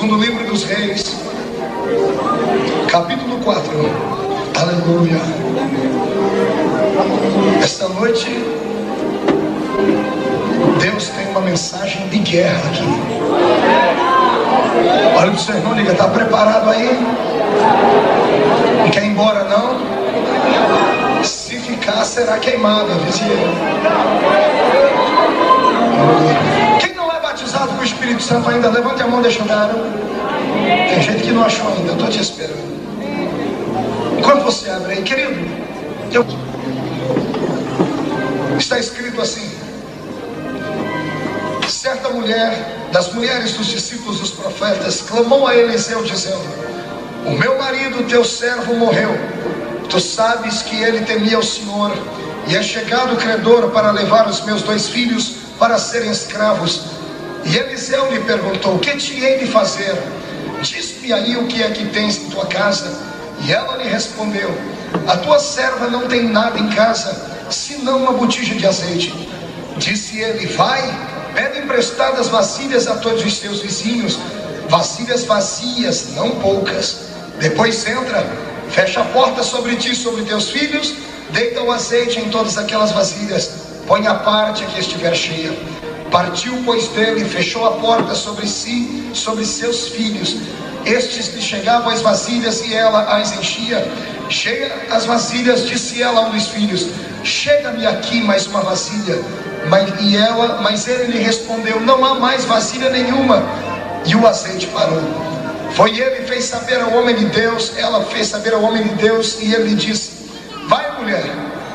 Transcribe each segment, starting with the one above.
Segundo livro dos Reis, capítulo 4. Aleluia. Esta noite Deus tem uma mensagem de guerra aqui. Olha o seu irmão, liga, está preparado aí? Não quer ir embora não? Se ficar será queimado, dizia ele. Quem não é batizado com o Espírito Santo ainda, levante a mão, deixa eu dar. Tem gente que não achou ainda, eu estou te esperando. Enquanto você abre aí, querido, está escrito assim: certa mulher, das mulheres dos discípulos dos profetas, clamou a Eliseu dizendo: o meu marido, teu servo, morreu. Tu sabes que ele temia o Senhor, e é chegado o credor para levar os meus 2 filhos para serem escravos. E Eliseu lhe perguntou: que te hei de fazer? Diz-me aí o que é que tens em tua casa. E ela lhe respondeu: a tua serva não tem nada em casa, senão uma botija de azeite. Disse ele: vai, pede emprestadas vasilhas a todos os teus vizinhos, vasilhas vazias, não poucas. Depois entra, fecha a porta sobre ti e sobre teus filhos, deita o azeite em todas aquelas vasilhas, põe a parte a que estiver cheia. Partiu, pois, dele, fechou a porta sobre si, sobre seus filhos. Estes lhe chegavam as vasilhas e ela as enchia. Cheia as vasilhas, disse ela a um dos filhos: chega-me aqui mais uma vasilha. Mas ele lhe respondeu: não há mais vasilha nenhuma. E o azeite parou. Foi ele e fez saber ao homem de Deus. Ela fez saber ao homem de Deus, e ele lhe disse: vai, mulher,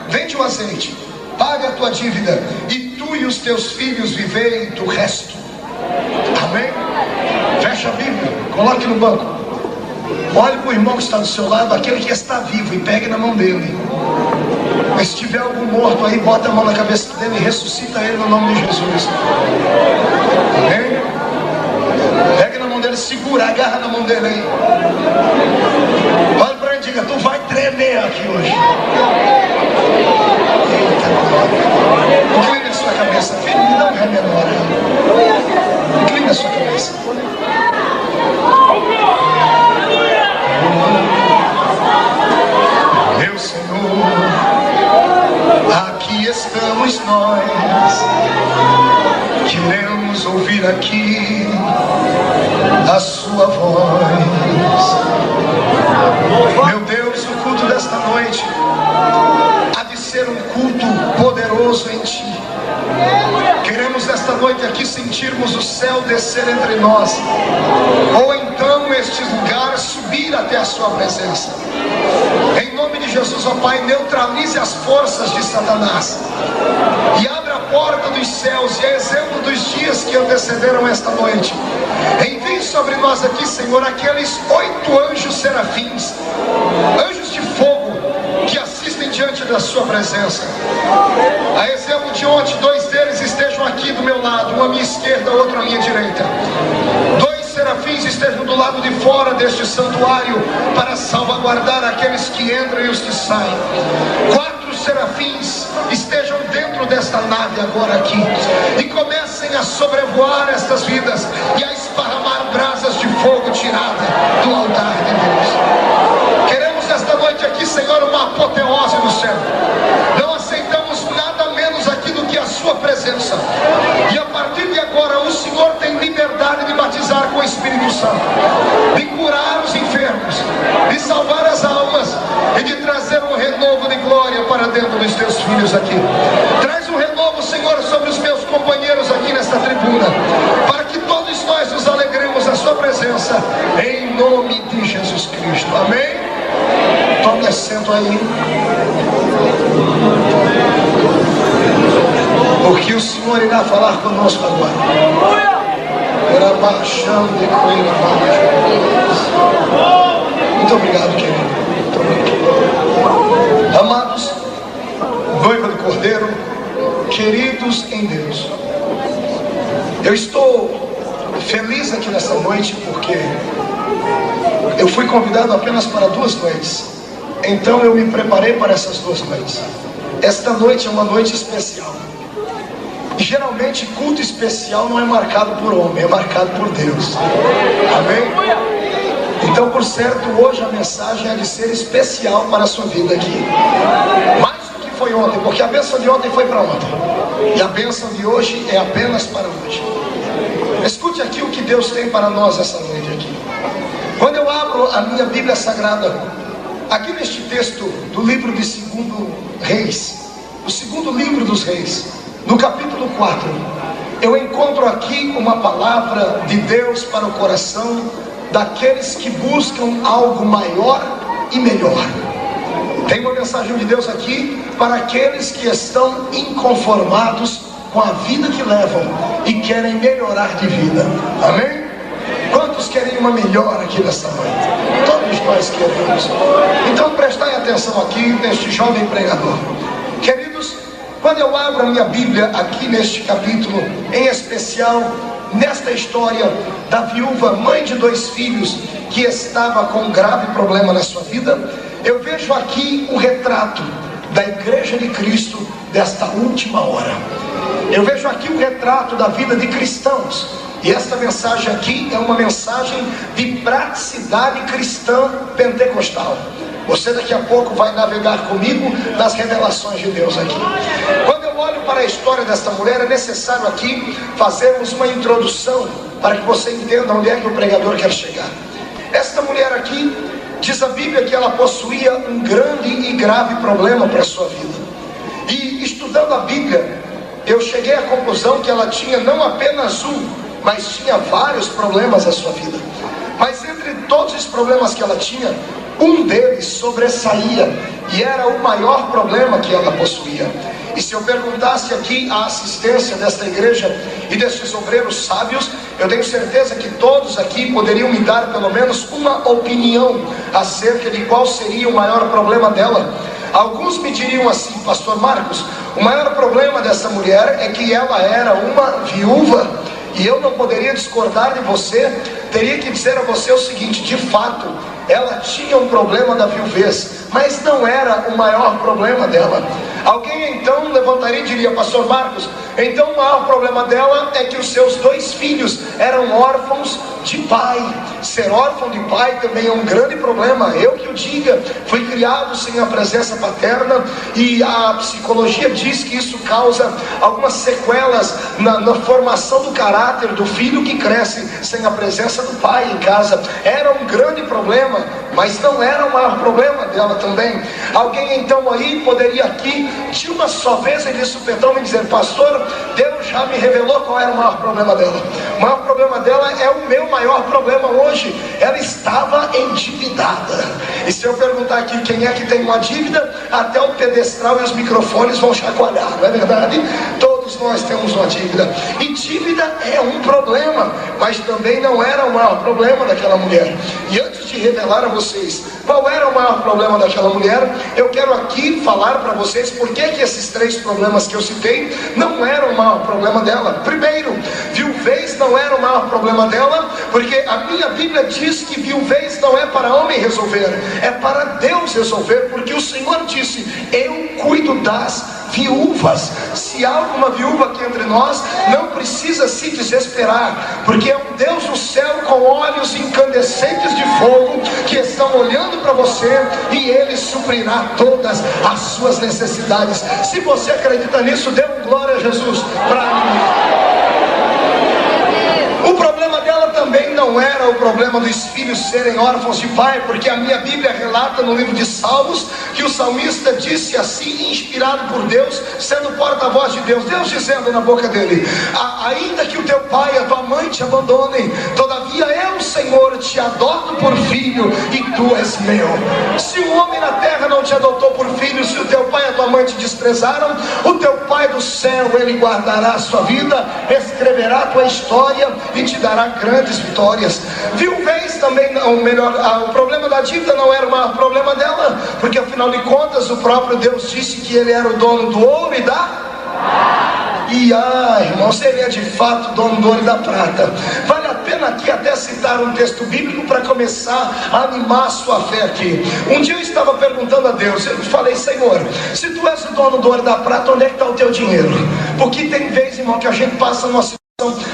vende o azeite, paga a tua dívida, e tu e os teus filhos vivei do resto. Amém? Fecha a Bíblia, coloque no banco. Olhe para o irmão que está do seu lado, aquele que está vivo, e pegue na mão dele. E se tiver algum morto aí, bota a mão na cabeça dele e ressuscita ele no nome de Jesus. Amém? Pega na mão dele, segura, agarra na mão dele aí. Olha para ele e diga: tu vai tremer aqui hoje. Inclina a sua cabeça, filho, me dá um ré menor aí. Inclina a sua cabeça. Meu Senhor, aqui estamos nós, queremos ouvir aqui a sua voz. Meu Deus, o culto desta noite há de ser um culto poderoso em ti. Queremos nesta noite aqui sentirmos o céu descer entre nós, ou então este lugar subir até a sua presença. Em nome de Jesus, ó Pai, neutralize as forças de Satanás e abra a porta dos céus. E a exemplo dos dias que antecederam esta noite, envie sobre nós aqui, Senhor, aqueles 8 anjos serafins, anjos de fogo, que assistem diante da sua presença. A exemplo de ontem, 2 deles estejam aqui do meu lado, um à minha esquerda, outro à minha direita. 2 serafins estejam do lado de fora deste santuário para salvaguardar aqueles que entram e os que saem. 4 serafins estejam dentro desta nave agora aqui e comecem a sobrevoar estas vidas e a esparramar brasas de fogo tirada do altar de Deus. Queremos nesta noite aqui, Senhor, uma apoteose no céu. Não aceitamos nada menos aqui do que a sua presença. E a partir de agora o Senhor tem liberdade de batizar com o Espírito Santo, de curar os enfermos, de salvar as almas e de trazer um renovo de glória para dentro dos teus filhos aqui. Traz um renovo, Senhor, sobre os meus companheiros aqui nesta tribuna, para que todos nós nos alegremos na sua presença, em nome de Jesus Cristo. Amém? Tome assento aí, porque o Senhor irá falar conosco agora. Muito obrigado, querido. Muito obrigado. Amados, noiva do Cordeiro, queridos em Deus, eu estou feliz aqui nesta noite porque eu fui convidado apenas para 2 noites. Então eu me preparei para essas 2 noites. Esta noite é uma noite especial. geralmente culto especial não é marcado por homem, é marcado por Deus. Amém? Então, por certo, hoje a mensagem é de ser especial para a sua vida aqui, mais do que foi ontem, porque a bênção de ontem foi para ontem, e a bênção de hoje é apenas para hoje. Escute aqui o que Deus tem para nós essa noite aqui. Quando eu abro a minha Bíblia Sagrada, aqui neste texto do livro de 2 Reis, o segundo livro dos Reis, no capítulo 4, eu encontro aqui uma palavra de Deus para o coração daqueles que buscam algo maior e melhor. Tem uma mensagem de Deus aqui para aqueles que estão inconformados com a vida que levam e querem melhorar de vida. Amém? Quantos querem uma melhora aqui nesta noite? Todos nós queremos. Então prestai atenção aqui neste jovem pregador. Queridos, quando eu abro a minha Bíblia aqui neste capítulo, em especial nesta história da viúva, mãe de 2 filhos, que estava com um grave problema na sua vida, eu vejo aqui um retrato da Igreja de Cristo desta última hora. Eu vejo aqui um retrato da vida de cristãos. E esta mensagem aqui é uma mensagem de praticidade cristã pentecostal. Você daqui a pouco vai navegar comigo nas revelações de Deus aqui. Quando eu olho para a história desta mulher, é necessário aqui fazermos uma introdução para que você entenda onde é que o pregador quer chegar. Esta mulher aqui, diz a Bíblia que ela possuía um grande e grave problema para a sua vida. E estudando a Bíblia, eu cheguei à conclusão que ela tinha não apenas um, mas tinha vários problemas na sua vida. Mas entre todos os problemas que ela tinha, um deles sobressaía, e era o maior problema que ela possuía. E se eu perguntasse aqui a assistência desta igreja e destes obreiros sábios, eu tenho certeza que todos aqui poderiam me dar pelo menos uma opinião acerca de qual seria o maior problema dela. Alguns me diriam assim: pastor Marcos, o maior problema dessa mulher é que ela era uma viúva. E eu não poderia discordar de você, teria que dizer a você o seguinte: de fato, ela tinha um problema da viuvez, mas não era o maior problema dela. Alguém então levantaria e diria: pastor Marcos, então o maior problema dela é que os seus 2 filhos eram órfãos de pai. Ser órfão de pai também é um grande problema. Eu que o diga, fui criado sem a presença paterna, e a psicologia diz que isso causa algumas sequelas na formação do caráter do filho que cresce sem a presença do pai em casa. Era um grande problema, mas não era o maior problema dela também. Alguém então aí poderia aqui, de uma só vez, ele supetão me dizer: pastor, Deus já me revelou qual era o maior problema dela. O maior problema dela é o meu maior problema hoje. Ela estava endividada. E se eu perguntar aqui quem é que tem uma dívida, até o pedestral e os microfones vão chacoalhar, não é verdade? Todos nós temos uma dívida. E dívida é um problema, mas também não era o maior problema daquela mulher. E antes de revelar a vocês qual era o maior problema daquela mulher, eu quero aqui falar para vocês por que esses 3 problemas que eu citei não eram o maior problema dela. Primeiro, viuvez não era o maior problema dela, porque a minha Bíblia diz que viuvez não é para homem resolver, é para Deus resolver, porque o Senhor disse: eu cuido das viúvas. Se há alguma viúva aqui entre nós, não precisa se desesperar, porque é um Deus do céu com olhos incandescentes de fogo que estão olhando para você, e Ele suprirá todas as suas necessidades. Se você acredita nisso, dê um glória a Jesus para mim. O problema dela também não era o problema dos filhos serem órfãos de pai, porque a minha Bíblia relata no livro de Salmos que o salmista disse assim, inspirado por Deus, sendo porta-voz de Deus, Deus dizendo na boca dele: ainda que o teu pai e a tua mãe te abandonem, todavia eu, Senhor, te adoto por filho e tu és meu. Se um homem na terra não te adotou por filho, se o teu pai e a tua mãe te desprezaram, o teu pai do céu, ele guardará a sua vida, escreverá a tua história e te dará grandes vitórias. Viuvez também não, o problema da dívida não era o maior problema dela, porque afinal de contas o próprio Deus disse que Ele era o dono do ouro e da... irmãos, Ele é de fato dono do ouro e da prata. Vale a pena pena aqui até citar um texto bíblico para começar a animar a sua fé aqui. Um dia eu estava perguntando a Deus, eu falei: Senhor, se tu és o dono do ouro e da prata, onde é que está o teu dinheiro? Porque tem vez, irmão, que a gente passa numa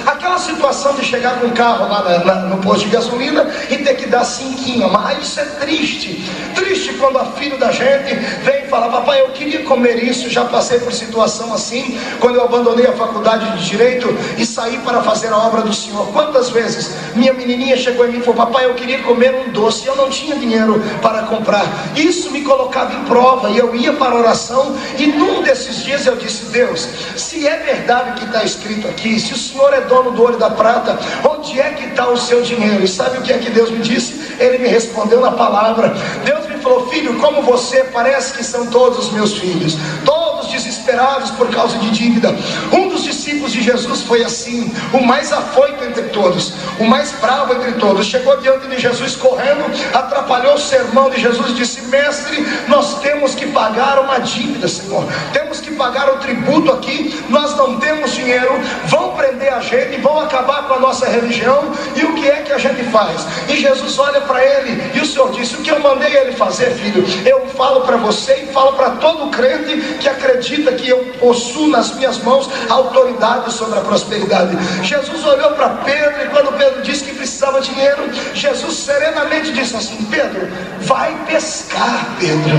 aquela situação de chegar com o carro lá no posto de gasolina e ter que dar cinquinho, mas isso é triste. Triste quando a filha da gente vem e fala: papai, eu queria comer isso. Já passei por situação assim, quando eu abandonei a faculdade de Direito e saí para fazer a obra do Senhor. Quantas vezes minha menininha chegou em mim e falou: papai, eu queria comer um doce, e eu não tinha dinheiro para comprar. Isso me colocava em prova, e eu ia para a oração, e num desses dias eu disse: Deus, se é verdade o que está escrito aqui, se o Senhor é dono do ouro e da prata, onde é que está o seu dinheiro? E sabe o que é que Deus me disse? Ele me respondeu na palavra. Deus me falou: filho, como você, parece que são todos os meus filhos, todos desesperados por causa de dívida. Um dos discípulos de Jesus foi assim, o mais afoito entre todos, o mais bravo entre todos. Chegou diante de Jesus correndo, atrapalhou o sermão de Jesus e disse: mestre, nós temos que pagar uma dívida, Senhor, temos que pagar o tributo aqui, nós não temos dinheiro, vão prender a gente, vão acabar com a nossa religião, e o que é que a gente faz? E Jesus olha para ele, e o Senhor disse: o que eu mandei ele fazer, filho, eu falo para você e falo para todo crente que acredita que eu possuo nas minhas mãos a autoridade sobre a prosperidade. Jesus olhou para Pedro, e quando Pedro disse que precisava de dinheiro, Jesus serenamente disse assim: Pedro, vai pescar, Pedro.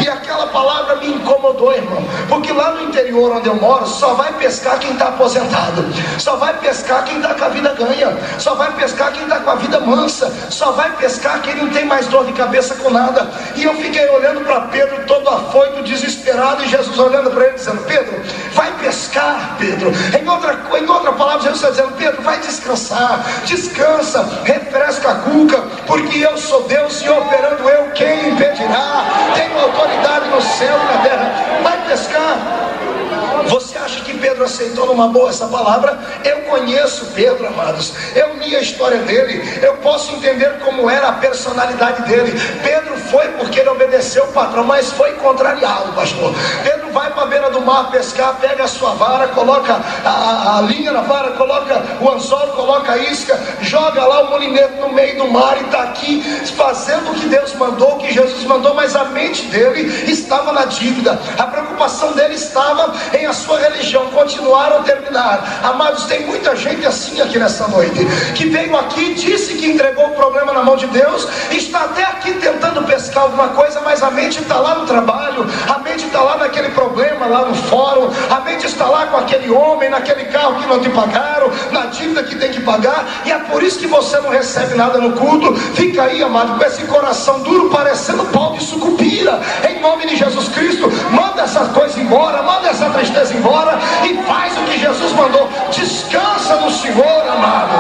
E aquela palavra me incomodou, irmão, porque lá no interior onde eu moro, só vai pescar quem está aposentado, só vai pescar quem está com a vida ganha, só vai pescar quem está com a vida mansa, só vai pescar quem não tem mais dor de cabeça com nada. E eu fiquei olhando para Pedro, todo afoito, desesperado, e Jesus olhando para ele dizendo: Pedro, vai pescar, Pedro. Em outra palavra, Jesus está dizendo: Pedro, vai descansar, descansa, refresca a cuca, porque eu sou Deus, e operando eu, quem impedirá? Tenho autoridade no céu e na terra. Vai pescar. Você acha que Pedro aceitou numa boa essa palavra? Eu conheço Pedro, amados, eu li a história dele, eu posso entender como era a personalidade dele. Pedro foi porque ele obedeceu o patrão, mas foi contrariado, pastor. Pedro vai para a beira do mar pescar, pega a sua vara, coloca a linha na vara, coloca o anzol, coloca a isca, joga lá o molinete no meio do mar, e está aqui fazendo o que Deus mandou, o que Jesus mandou, mas a mente dele estava na dívida, a preocupação dele estava em a sua religião continuar ou terminar. Amados, tem muita gente assim aqui nessa noite, que veio aqui, disse que entregou o problema na mão de Deus, está até aqui tentando pescar alguma coisa, mas a mente está lá no trabalho, a mente está lá naquele problema, lá no fórum, a mente está lá com aquele homem, naquele carro que não te pagaram, na dívida que tem que pagar, e é por isso que você não recebe nada no culto. Fica aí, amado, com esse coração duro, parecendo pau de sucupira. Em nome de Jesus Cristo, manda essa coisa embora, manda essa tristeza embora, e faz o que Jesus mandou. Descansa no Senhor, amado,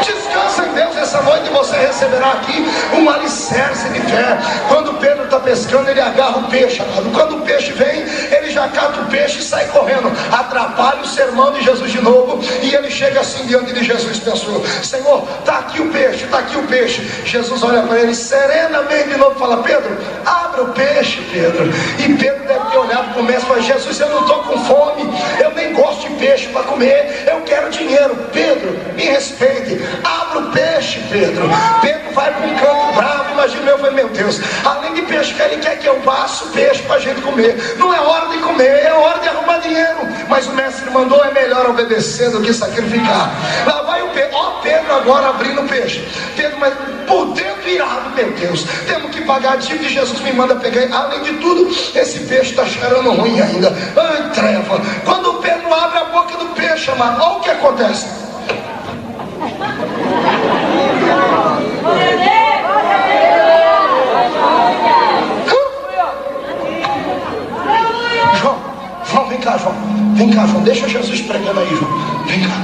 descansa em Deus. Essa noite você receberá aqui um alicerce de fé. Quando Pedro está pescando, ele agarra o peixe, amado. Quando o peixe vem, ele já cata o peixe e sai correndo, atrapalha o sermão de Jesus de novo, e ele chega assim diante de Jesus, pensou: Senhor, está aqui o peixe, está aqui o peixe. Jesus olha para ele serenamente de novo e fala: Pedro, abre o peixe, Pedro. E Pedro deve ter olhado para o mestre e falado: Jesus, eu não estou com fome, eu nem gosto de peixe para comer, eu quero dinheiro. Pedro, me respeite, abre o peixe, Pedro. Pedro vai para um canto bravo. Imagina, eu falei: meu Deus, além de pescar, ele quer que eu passe o peixe para a gente comer. Não é hora de comer, é hora de arrumar dinheiro. Mas o mestre mandou: é melhor obedecer do que sacrificar. Lá vai o Pedro, ó Pedro agora abrindo o peixe. Pedro, mas por dentro irado, meu Deus, temos que pagar a dívida, e Jesus me manda pegar. Além de tudo, esse peixe está cheirando ruim ainda. Ai, treva. Quando o Pedro abre a boca do peixe, amado, olha o que acontece. João, vem cá, João. Vem cá, João. Deixa Jesus pregando aí, João. Vem cá.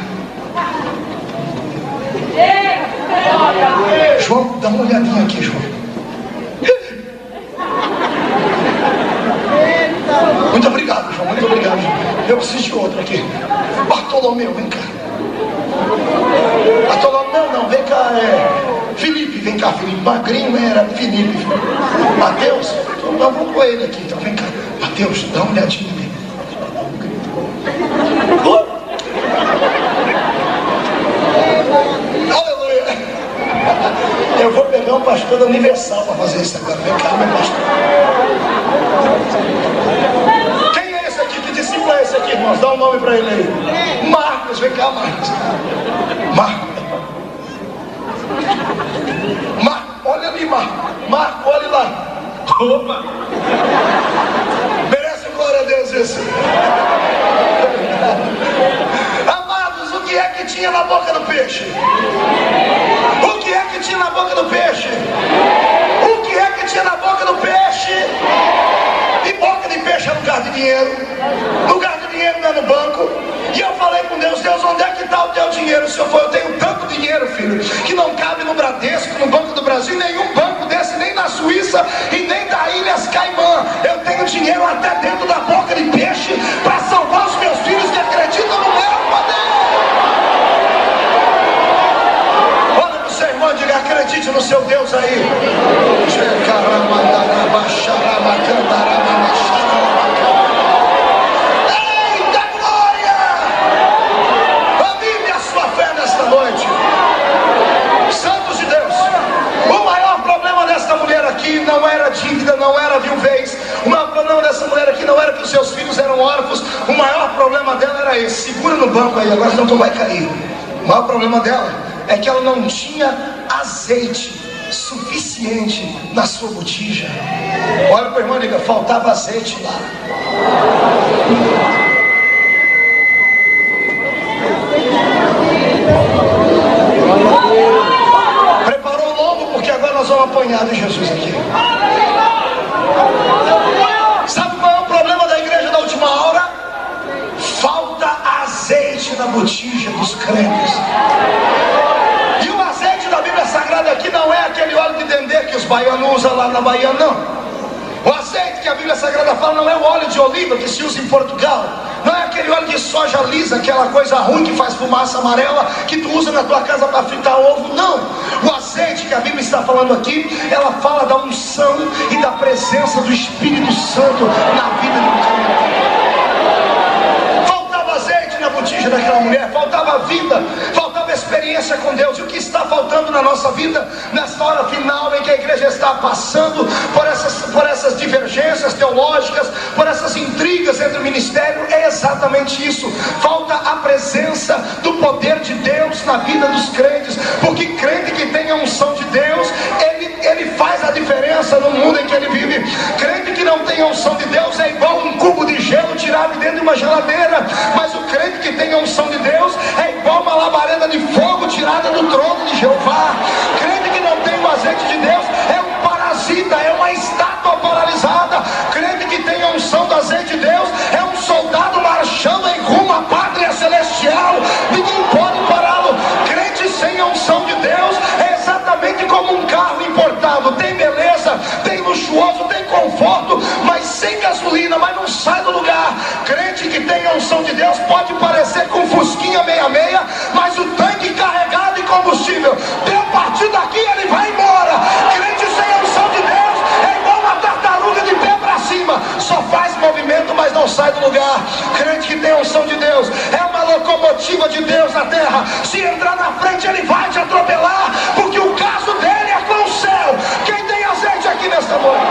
João, dá uma olhadinha aqui, João. Muito obrigado, João. Muito obrigado, João. Eu preciso de outro aqui. Bartolomeu, vem cá. Bartolomeu, não, vem cá. Felipe, vem cá, Felipe. Magrinho era Felipe. Mateus, então vamos com ele aqui. Então vem cá. Mateus, dá uma olhadinha aqui. Aleluia. pastor da Universal para fazer isso agora. Vem cá, meu pastor. Quem é esse aqui? Que discípulo é esse aqui, irmãos? Dá um nome para ele aí. Marcos, vem cá, Marcos. Marcos, olha ali, Marcos, olha lá. Opa! Merece glória a Deus isso. Amados, o que é que tinha na boca do peixe? O que é que tinha na boca do peixe? O que é que tinha na boca do peixe? E boca de peixe é lugar de dinheiro. Lugar de dinheiro não é no banco. E eu falei com Deus, onde é que está o teu dinheiro? O Senhor falou, eu tenho tanto dinheiro, filho, que não cabe no Bradesco, no Banco do Brasil, nenhum banco desse, nem na Suíça e nem da Ilhas Caimã. Eu tenho dinheiro até dentro da boca de peixe para salvar os meus filhos que acreditam no meu poder. Olha para o seu irmão e diga, acredite no seu Deus aí. Eita glória! Avive a sua fé nesta noite. Santos de Deus, o maior problema desta mulher aqui não era dívida, não era viuvez. O maior problema dessa mulher aqui não era que os seus filhos eram órfãos. O maior problema dela era esse. Segura no banco aí, agora senão tu vai cair. O maior problema dela é que ela não tinha azeite suficiente na sua botija. Olha para o irmão e diga, faltava azeite lá. Preparou o lombo porque agora nós vamos apanhar de Jesus aqui. Sabe qual é o problema da igreja da última hora? Falta azeite na botija dos crentes. E o azeite da Bíblia Sagrada aqui não é aquele óleo de dendê que os baianos usam lá na Bahia, não. O azeite que a Bíblia Sagrada fala não é o óleo de oliva que se usa em Portugal. Não é aquele óleo de soja lisa, aquela coisa ruim que faz fumaça amarela que tu usa na tua casa para fritar ovo, não. O azeite que a Bíblia está falando aqui, ela fala da unção e da presença do Espírito Santo na vida do crente. Faltava azeite na botija daquela mulher, faltava vida, faltava experiência com Deus. E o que está faltando na nossa vida, nessa hora final em que a igreja está passando por essas divergências teológicas, por essas intrigas entre o ministério, é exatamente isso. Falta a presença do poder de Deus na vida dos crentes. Porque crente que tem a unção de Deus, ele faz a diferença no mundo em que ele vive. Crente que não tem a unção de Deus é igual um cubo de gelo tirado de dentro de uma geladeira. Mas o crente que tem a unção de Deus é igual uma labareda de fogo tirada do trono de Jeová. Crente que não tem o azeite de Deus é um parasita, é uma estátua paralisada. Crente que tem a unção do azeite de Deus é um soldado marchando em rumo à pátria celestial. Ninguém pode pará-lo. Crente sem a unção de Deus é exatamente como um carro importado. Tem beleza, tem luxuoso, tem conforto, mas sem gasolina, mas não sai do lugar. Crente que tem a unção de Deus pode parecer com Fusquinha 66, mas o tanque carregado de combustível, deu partido daqui, ele vai embora. Crente sem a unção de Deus é igual uma tartaruga de pé para cima, só faz movimento, mas não sai do lugar. Crente que tem a unção de Deus é uma locomotiva de Deus na terra. Se entrar na frente, ele vai te atropelar, porque o caso dele é com o céu. Quem tem azeite aqui nesta noite?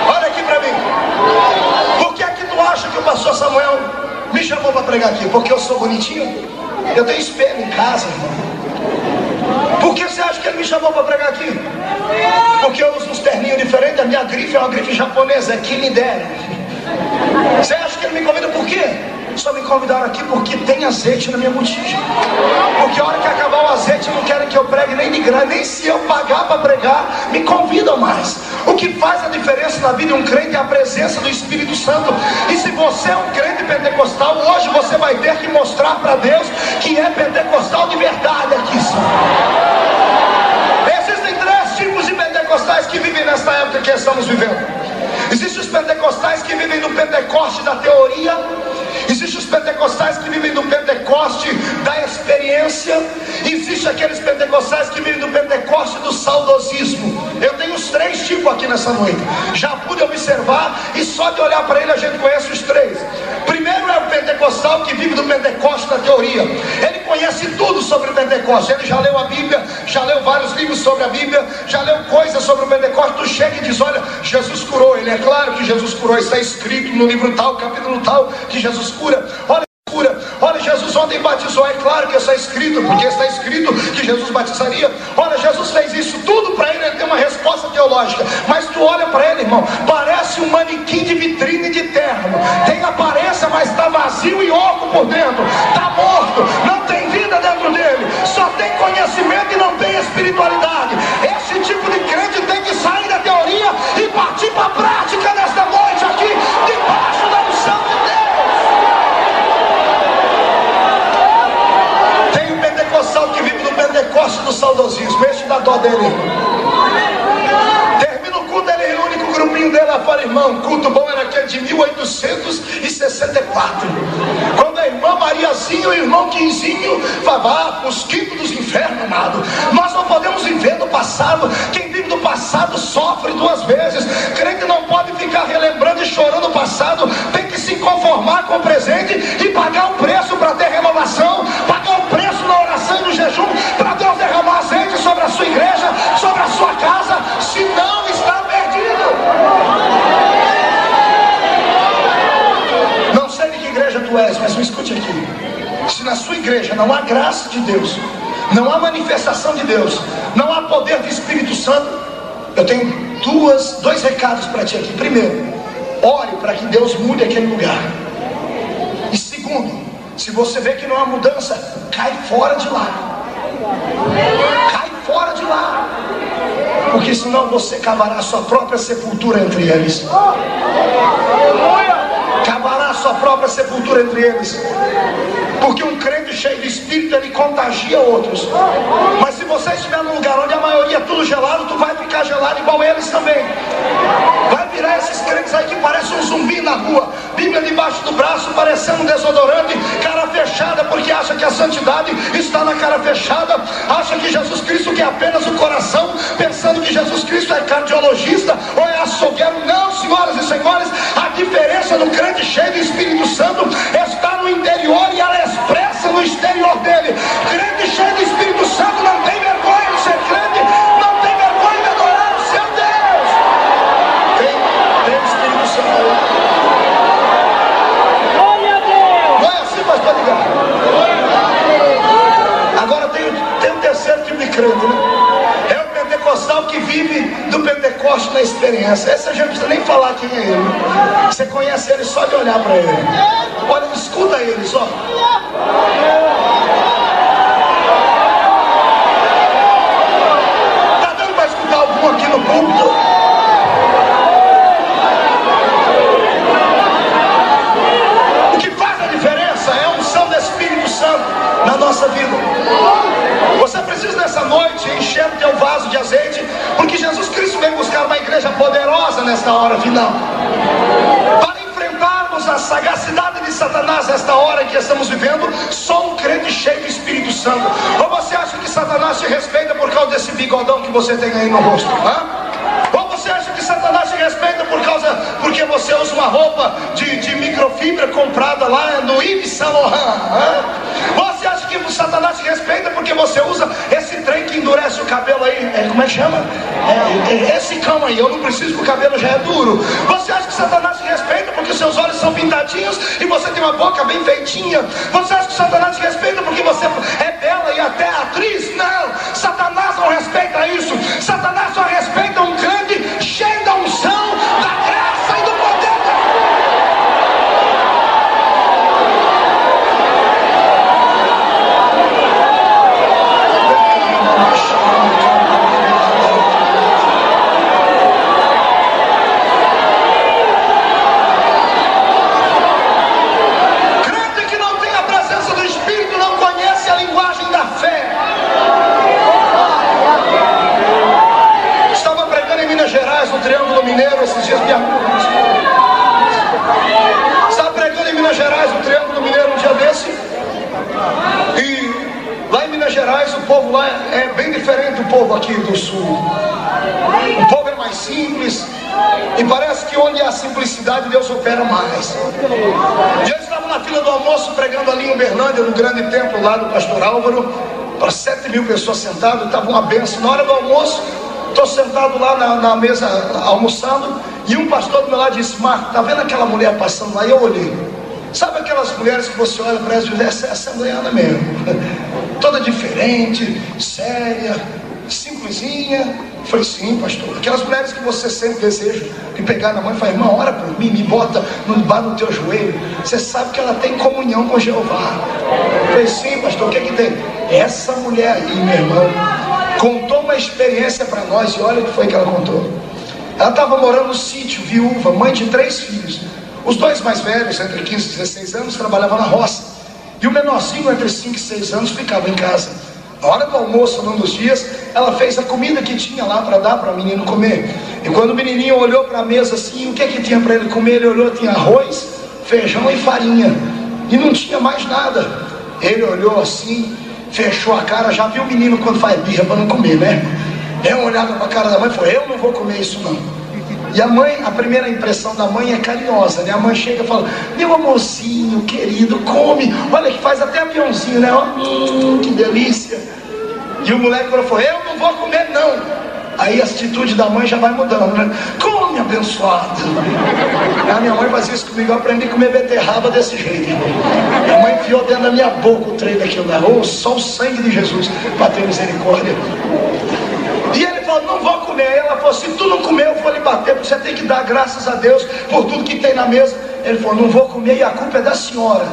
Olha aqui para mim. Por que é que tu acha que o pastor Samuel me chamou para pregar aqui? Porque eu sou bonitinho? Eu tenho espelho em casa, irmão. Por que você acha que ele me chamou para pregar aqui? Porque eu uso uns terninhos diferentes. A minha grife é uma grife japonesa, é que me dera. Você acha que ele me convida por quê? Só me convidaram aqui porque tem azeite na minha botija. Porque a hora que acabar o azeite não querem que eu pregue nem de graça, nem se eu pagar para pregar, me convidam mais. O que faz a diferença na vida de um crente é a presença do Espírito Santo. E se você é um crente pentecostal, hoje você vai ter que mostrar para Deus que é pentecostal de verdade aqui. Existem 3 tipos de pentecostais que vivem nesta época que estamos vivendo. Existem os pentecostais que vivem no Pentecoste da teoria. Existem os pentecostais que vivem do Pentecoste da experiência. Existem aqueles pentecostais que vivem do Pentecoste do saudosismo. Eu tenho os 3 tipos aqui nessa noite. Já pude observar, e só de olhar para ele a gente conhece os 3. Primeiro é o pentecostal que vive do Pentecoste da teoria. Ele conhece tudo sobre o Pentecoste. Pentecostes. Ele já leu a Bíblia, já leu vários livros sobre a Bíblia, já leu coisas sobre o Pentecostes. Tu chega e diz: olha, Jesus curou. Ele: é claro que Jesus curou, está escrito no livro tal, capítulo tal, que Jesus cura. Olha, Jesus ontem batizou. É claro que está escrito, porque está escrito que Jesus batizaria. Olha, Jesus fez isso tudo. Para ele ter uma resposta teológica. Mas tu olha para ele, irmão, parece um manequim de vitrine de terno. Tem aparência, mas está vazio e oco por dentro. Está morto, não tem vida dentro dele. Só tem conhecimento e não tem espiritualidade. Esse tipo de crente tem que sair da teoria e partir para a prática nesta noite aqui, debaixo da unção de Deus. Que vive no Pentecostes do saudosismo. Esse dá dó dele. Termina o culto, ele reúne com o grupinho dele lá fora. Irmão, culto bom era aquele de 1864, quando a irmã Mariazinha e o irmão Quinzinho falavam os quintos dos infernos, amado. Nós não podemos viver do passado. Quem vive do passado sofre duas vezes. Crente não pode ficar relembrando e chorando o passado. Tem que se conformar com o presente e pagar o preço para ter renovação, pagar o preço na oração e no jejum, para Deus derramar azeite sobre a sua igreja, sobre a sua casa. Se não, está perdido. Não sei de que igreja tu és, mas me escute aqui. Se na sua igreja não há graça de Deus, não há manifestação de Deus, não há poder do Espírito Santo, eu tenho dois recados para ti aqui. Primeiro, ore para que Deus mude aquele lugar. E segundo, se você vê que não há mudança, cai fora de lá. Cai fora de lá. Porque senão você cavará a sua própria sepultura entre eles. Cavará a sua própria sepultura entre eles. Porque um crente cheio de espírito, ele contagia outros. Mas se você estiver num lugar onde a maioria é tudo gelado, tu vai ficar gelado igual eles também. Vai virar esses crentes aí que parecem um zumbi na rua, Bíblia debaixo do braço, parecendo um desodorante, cara fechada, porque acha que a santidade está na cara fechada, acha que Jesus Cristo quer apenas o coração, pensando que Jesus Cristo é cardiologista ou é açougueiro. Não, senhoras e senhores, a diferença do crente cheio do Espírito Santo está no interior e ela expressa no exterior dele. Crente cheio do Espírito Santo não tem vergonha de ser crente, não tem vergonha de adorar o seu Deus. Tem o Espírito Santo. Glória a Deus. Não é assim, pastor Ligar? Agora tem o terceiro tipo de crente, né? É o pentecostal que vive do Pentecoste na experiência. Esse a gente não precisa nem falar quem é ele. Você conhece ele só de olhar para ele. Olha, escuta ele só. Tá dando para escutar algum aqui no púlpito? O que faz a diferença é a unção do Espírito Santo na nossa vida. Você precisa nessa noite encher o teu vaso de azeite, porque Jesus Cristo vem buscar uma igreja poderosa nesta hora final, para enfrentarmos a sagacidade de Satanás nesta hora em que estamos vivendo. Só um crente cheio do Espírito Santo. Ou você acha que Satanás te respeita por causa desse bigodão que você tem aí no rosto? Ou você acha que Satanás te respeita porque você usa uma roupa de microfibra comprada lá no Yves Saint Laurent? Você acha que Satanás te respeita porque você usa esse trem que endurece o cabelo aí? Como é que chama? Esse cão aí, eu não preciso, que o cabelo já é duro. Você acha que Satanás te respeita porque seus olhos são pintadinhos e você tem uma boca bem feitinha? Você acha que Satanás te respeita porque você é bela e até atriz? Não! Satanás não respeita isso. Satanás só respeita um grande cheio da unção, da graça e do poder. Crente que não tem a presença do Espírito não conhece a linguagem da fé. Estava pregando em Minas Gerais, no Triângulo Mineiro, esses dias. Estava pregando em Minas Gerais, no Triângulo Mineiro, um dia desse. E lá em Minas Gerais, o povo lá é bem diferente do povo aqui do sul. O povo é mais simples. E parece que onde há simplicidade, Deus opera mais. E eu estava na fila do almoço pregando ali em Uberlândia, no grande templo lá do pastor Álvaro. para 7.000 pessoas sentadas, estava uma benção. Na hora do almoço, estou sentado lá na mesa almoçando, e um pastor do meu lado disse: Marco, está vendo aquela mulher passando lá? E eu olhei. Sabe aquelas mulheres que você olha para elas e diz: essa é assembleiana mesmo, toda diferente, séria, simplesinha. Eu falei: sim, pastor. Aquelas mulheres que você sempre deseja de pegar na mão e falar: irmão, ora por mim, me bota no teu joelho, você sabe que ela tem comunhão com Jeová. Eu falei: sim, pastor, o que tem? Essa mulher aí, meu irmão, contou uma experiência para nós, e olha o que foi que ela contou. Ela estava morando no sítio, viúva, mãe de 3 filhos. Os 2 mais velhos, entre 15 e 16 anos, trabalhavam na roça, e o menorzinho, entre 5 e 6 anos, ficava em casa. Na hora do almoço, num dos dias, ela fez a comida que tinha lá para dar para o menino comer. E quando o menininho olhou para a mesa assim, o que tinha para ele comer? Ele olhou, tinha arroz, feijão e farinha, e não tinha mais nada. Ele olhou assim, fechou a cara. Já viu o menino quando faz birra para não comer, né? Deu uma olhada para a cara da mãe e falou: eu não vou comer isso não. E a mãe, a primeira impressão da mãe é carinhosa, né? A mãe chega e fala: meu amorzinho querido, come, olha que faz até aviãozinho, né? Que delícia. E o moleque falou: eu não vou comer não. Aí a atitude da mãe já vai mudando, né? Come, abençoado. A minha mãe fazia isso comigo, eu aprendi a comer beterraba desse jeito, irmão. Minha mãe enfiou dentro da minha boca o trem daquilo, né? Oh, só o sangue de Jesus para ter misericórdia. E ele falou: não vou comer. Aí ela falou: se tu não comer, eu vou lhe bater, porque você tem que dar graças a Deus por tudo que tem na mesa. Ele falou: não vou comer, e a culpa é da senhora.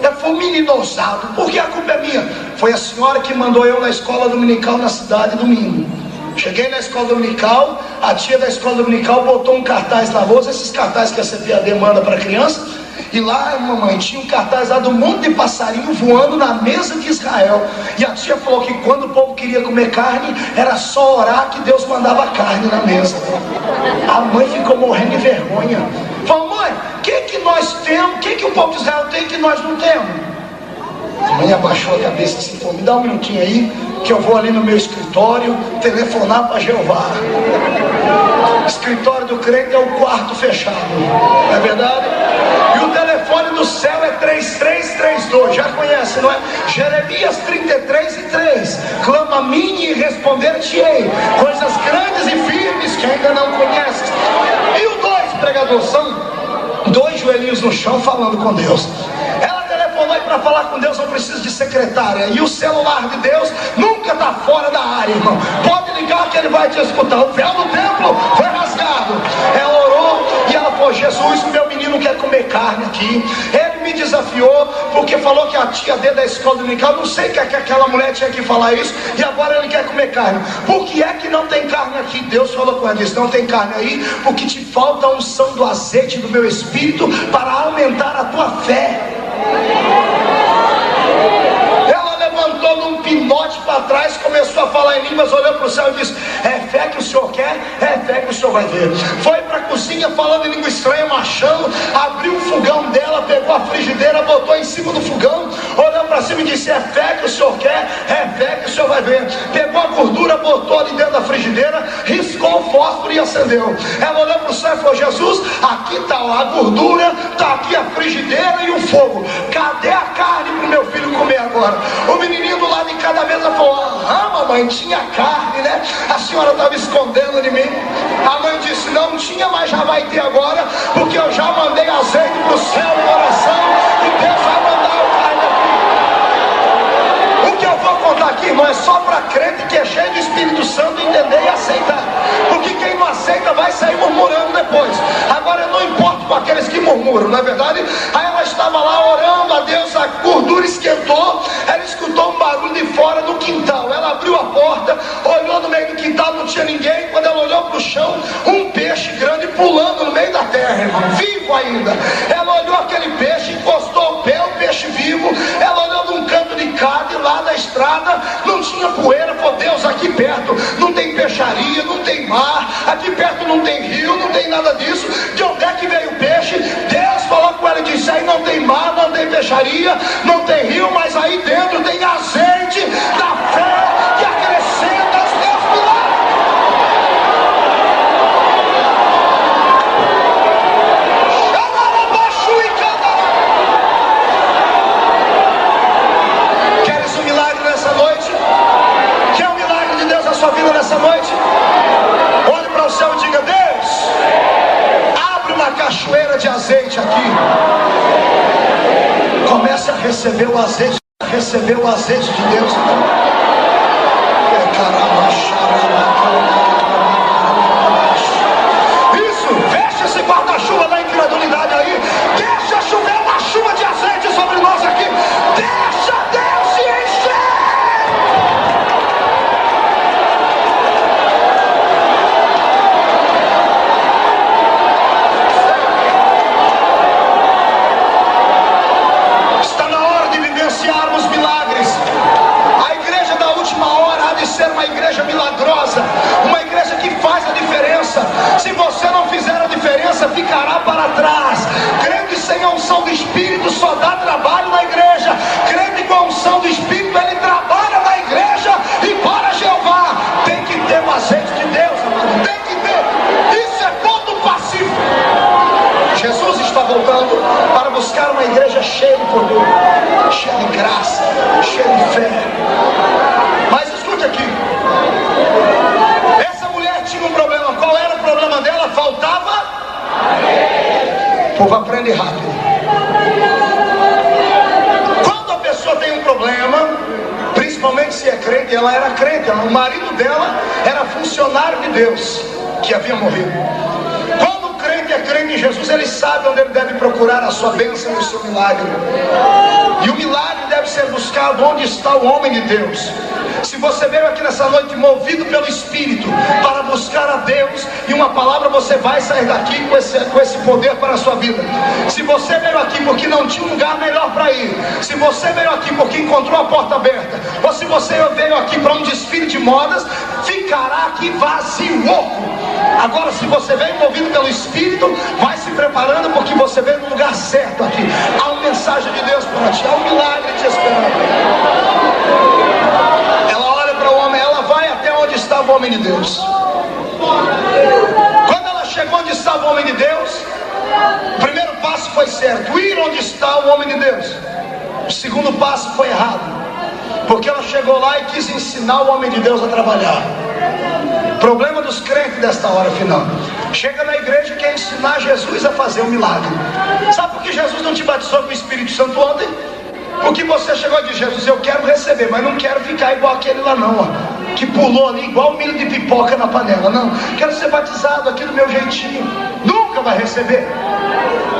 Eu fui um menino ousado. Por que a culpa é minha? Foi a senhora que mandou eu na escola dominical na cidade domingo. Cheguei na escola dominical, a tia da escola dominical botou um cartaz na lousa, esses cartazes que a CPAD manda para criança. E lá, mamãe, tinha um cartaz lá do monte de passarinho voando na mesa de Israel. E a tia falou que quando o povo queria comer carne, era só orar que Deus mandava carne na mesa. A mãe ficou morrendo de vergonha. Falou: mãe, o que nós temos? O que o povo de Israel tem que nós não temos? A mãe abaixou a cabeça e disse: me dá um minutinho aí, que eu vou ali no meu escritório telefonar para Jeová. O escritório do crente é o quarto fechado, não é verdade? E o telefone do céu é 3332, já conhece, não é? Jeremias 33:3, clama a mim e responder-te-ei coisas grandes e firmes que ainda não conheces. E o 2, pregador, são 2 joelhinhos no chão falando com Deus. Ela telefonou para falar com Deus, não precisa de secretária. E o celular de Deus nunca está fora da área, irmão. Pode ligar que ele vai te escutar. O véu do templo foi rasgado. Ela orou e ela falou: Jesus, meu menino quer comer carne aqui. Ele me desafiou porque falou que a tia dele da escola dominical, não sei que aquela mulher tinha que falar isso, e agora ele quer comer carne. Por que é que não tem carne aqui? Deus falou com ela, disse: não tem carne aí porque te falta a unção do azeite do meu espírito para aumentar a tua fé. Ela levantou num pinote para trás, começou a falar em línguas, olhou para o céu e disse: é fé que o senhor quer, é fé que o senhor vai ver. Foi para a cozinha falando em língua estranha, marchando, abriu o fogão dela, pegou a frigideira, botou em cima do fogão, olhou para cima e disse: é fé que o senhor quer, é fé que o senhor vai ver. Pegou a gordura, botou ali dentro da frigideira, riscou o fósforo e acendeu. Ela olhou para o céu e falou: Jesus, aqui está a gordura, está aqui a frigideira e o fogo. Cadê a carne para o meu filho comer agora? O menininho do lado de cada mesa falou: ah, mamãe, tinha carne, né? A senhora estava escondendo de mim. A mãe disse: não tinha, mas já vai ter agora, porque eu já mandei azeite para o céu em oração, e Deus vai mandar o carne aqui. O que eu vou contar aqui, irmão, é só para crente que é cheio do Espírito Santo entender e aceitar. Porque quem não aceita vai sair murmurando depois. Agora eu não importo com aqueles que murmuram, não é verdade? Aí ela estava lá orando a Deus, a gordura esquentou, ela escutou um barulho de fora do quintal. Ela abriu a porta, olhou no meio do quintal, não tinha ninguém. Quando ela olhou para o chão, um peixe grande pulando no meio da terra, irmão, vivo ainda. Ela olhou aquele peixe, encostou o pé, o peixe vivo. Ela olhou num canto de cada, e lá da estrada não tinha poeira. Falou: Deus, aqui perto não tem peixaria, não tem mar, aqui perto não tem rio, não tem nada disso. De onde é que veio o peixe? Deus falou com ela e disse: aí não tem mar, não tem peixaria, não tem rio, mas aí dentro tem azeite da fé que acrescenta os teus milagres. Queres um milagre nessa noite? recebeu o azeite de Deus. Isso, fecha esse guarda-chuva da incredulidade aí. Deixa chover uma chuva de azeite sobre nós aqui. Deixa Deus se encher. Está na hora de vivenciarmos milagres. A igreja da última hora há de ser uma igreja milagrosa, uma igreja que faz a diferença. Se você não fizer a diferença, ficará para trás. Crente sem a unção do Espírito só dá trabalho na igreja. Crente com a unção do Espírito, ele trabalha na igreja e para Jeová. Tem que ter o azeite de Deus, amado. Tem que ter. Isso é ponto pacífico. Jesus está voltando para buscar uma igreja cheia de poder, cheia de graça, cheia de fé. Mas escute aqui. Essa mulher tinha um problema. Qual era o problema dela? Faltava. O povo aprende rápido. Quando a pessoa tem um problema, principalmente se é crente, ela era crente, o marido dela era funcionário de Deus, que havia morrido. Quando o crente é crente em Jesus, ele sabe onde ele deve procurar a sua bênção e o seu milagre. E o milagre deve ser buscado onde está o homem de Deus. Se você veio aqui nessa noite movido pelo Espírito para buscar a Deus e uma palavra, você vai sair daqui com esse poder para a sua vida. Se você veio aqui porque não tinha um lugar melhor para ir, se você veio aqui porque encontrou a porta aberta, ou se você veio aqui para um desfile de modas, ficará aqui vazio, oco. Agora, se você veio movido pelo Espírito, vai se preparando, porque você veio no lugar certo aqui. Há uma mensagem de Deus para ti, há um milagre te esperando. Ela olha para o homem, ela vai até onde estava o homem de Deus. Quando ela chegou onde estava o homem de Deus, o primeiro passo foi certo, ir onde está o homem de Deus. O segundo passo foi errado, porque ela chegou lá e quis ensinar o homem de Deus a trabalhar. Problema dos crentes desta hora final. Chega na igreja e quer ensinar Jesus a fazer um milagre. Sabe por que Jesus não te batizou com o Espírito Santo ontem? Porque você chegou e disse: Jesus, eu quero receber, mas não quero ficar igual aquele lá não, ó, que pulou ali igual um milho de pipoca na panela. Não, quero ser batizado aqui do meu jeitinho. Nunca vai receber.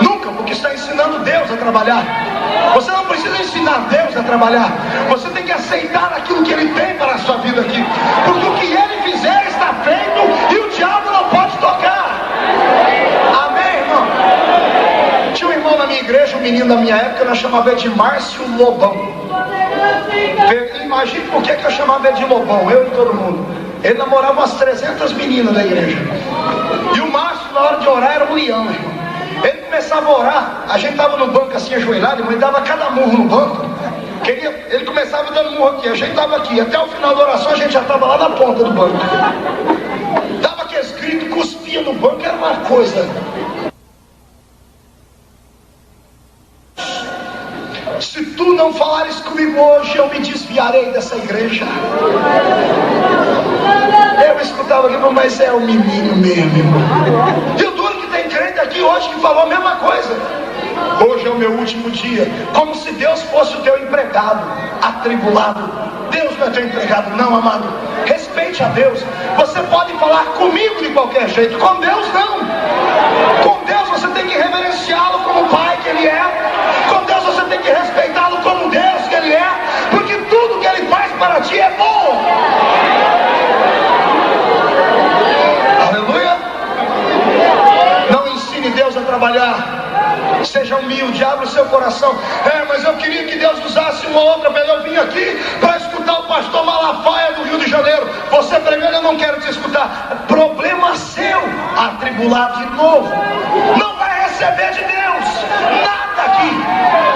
Nunca, porque está ensinando Deus a trabalhar. Você não precisa ensinar Deus a trabalhar. Você tem que aceitar aquilo que Ele tem para a sua vida aqui. Porque o que Ele fizer está feito e o diabo não pode tocar. Amém, irmão? Tinha um irmão na minha igreja, um menino da minha época, nós chamava ele de Márcio Lobão. Imagine por que eu chamava ele de Lobão, eu e todo mundo. Ele namorava umas 300 meninas da igreja. E o Márcio, na hora de orar, era um leão, irmão. Ele começava a orar, a gente estava no banco assim ajoelhado, irmão, ele dava cada murro no banco. Ele começava dando murro aqui, a gente estava aqui, até o final da oração a gente já estava lá na ponta do banco. Dava aqueles gritos, cuspia no banco, era uma coisa. Se tu não falares comigo hoje, eu me desviarei dessa igreja. Eu escutava aquilo, mas é o menino mesmo, irmão. E o duro que tem crente aqui hoje que falou a mesma coisa. Hoje é o meu último dia. Como se Deus fosse o teu empregado, atribulado. Deus não é teu empregado, não, amado. Respeite a Deus. Você pode falar comigo de qualquer jeito, com Deus não. Com Deus você tem que reverenciá-lo como Pai que Ele é. Com Deus você tem que respeitá-lo como Deus que Ele é. Porque tudo que Ele faz para ti é bom. Aleluia. Não ensine Deus a trabalhar. Seja humilde, abra o seu coração. Mas eu queria que Deus usasse uma outra. Eu vim aqui para escutar o pastor Malafaia do Rio de Janeiro. Você pregando, eu não quero te escutar. Problema seu, atribulado de novo. Não vai receber de Deus nada aqui.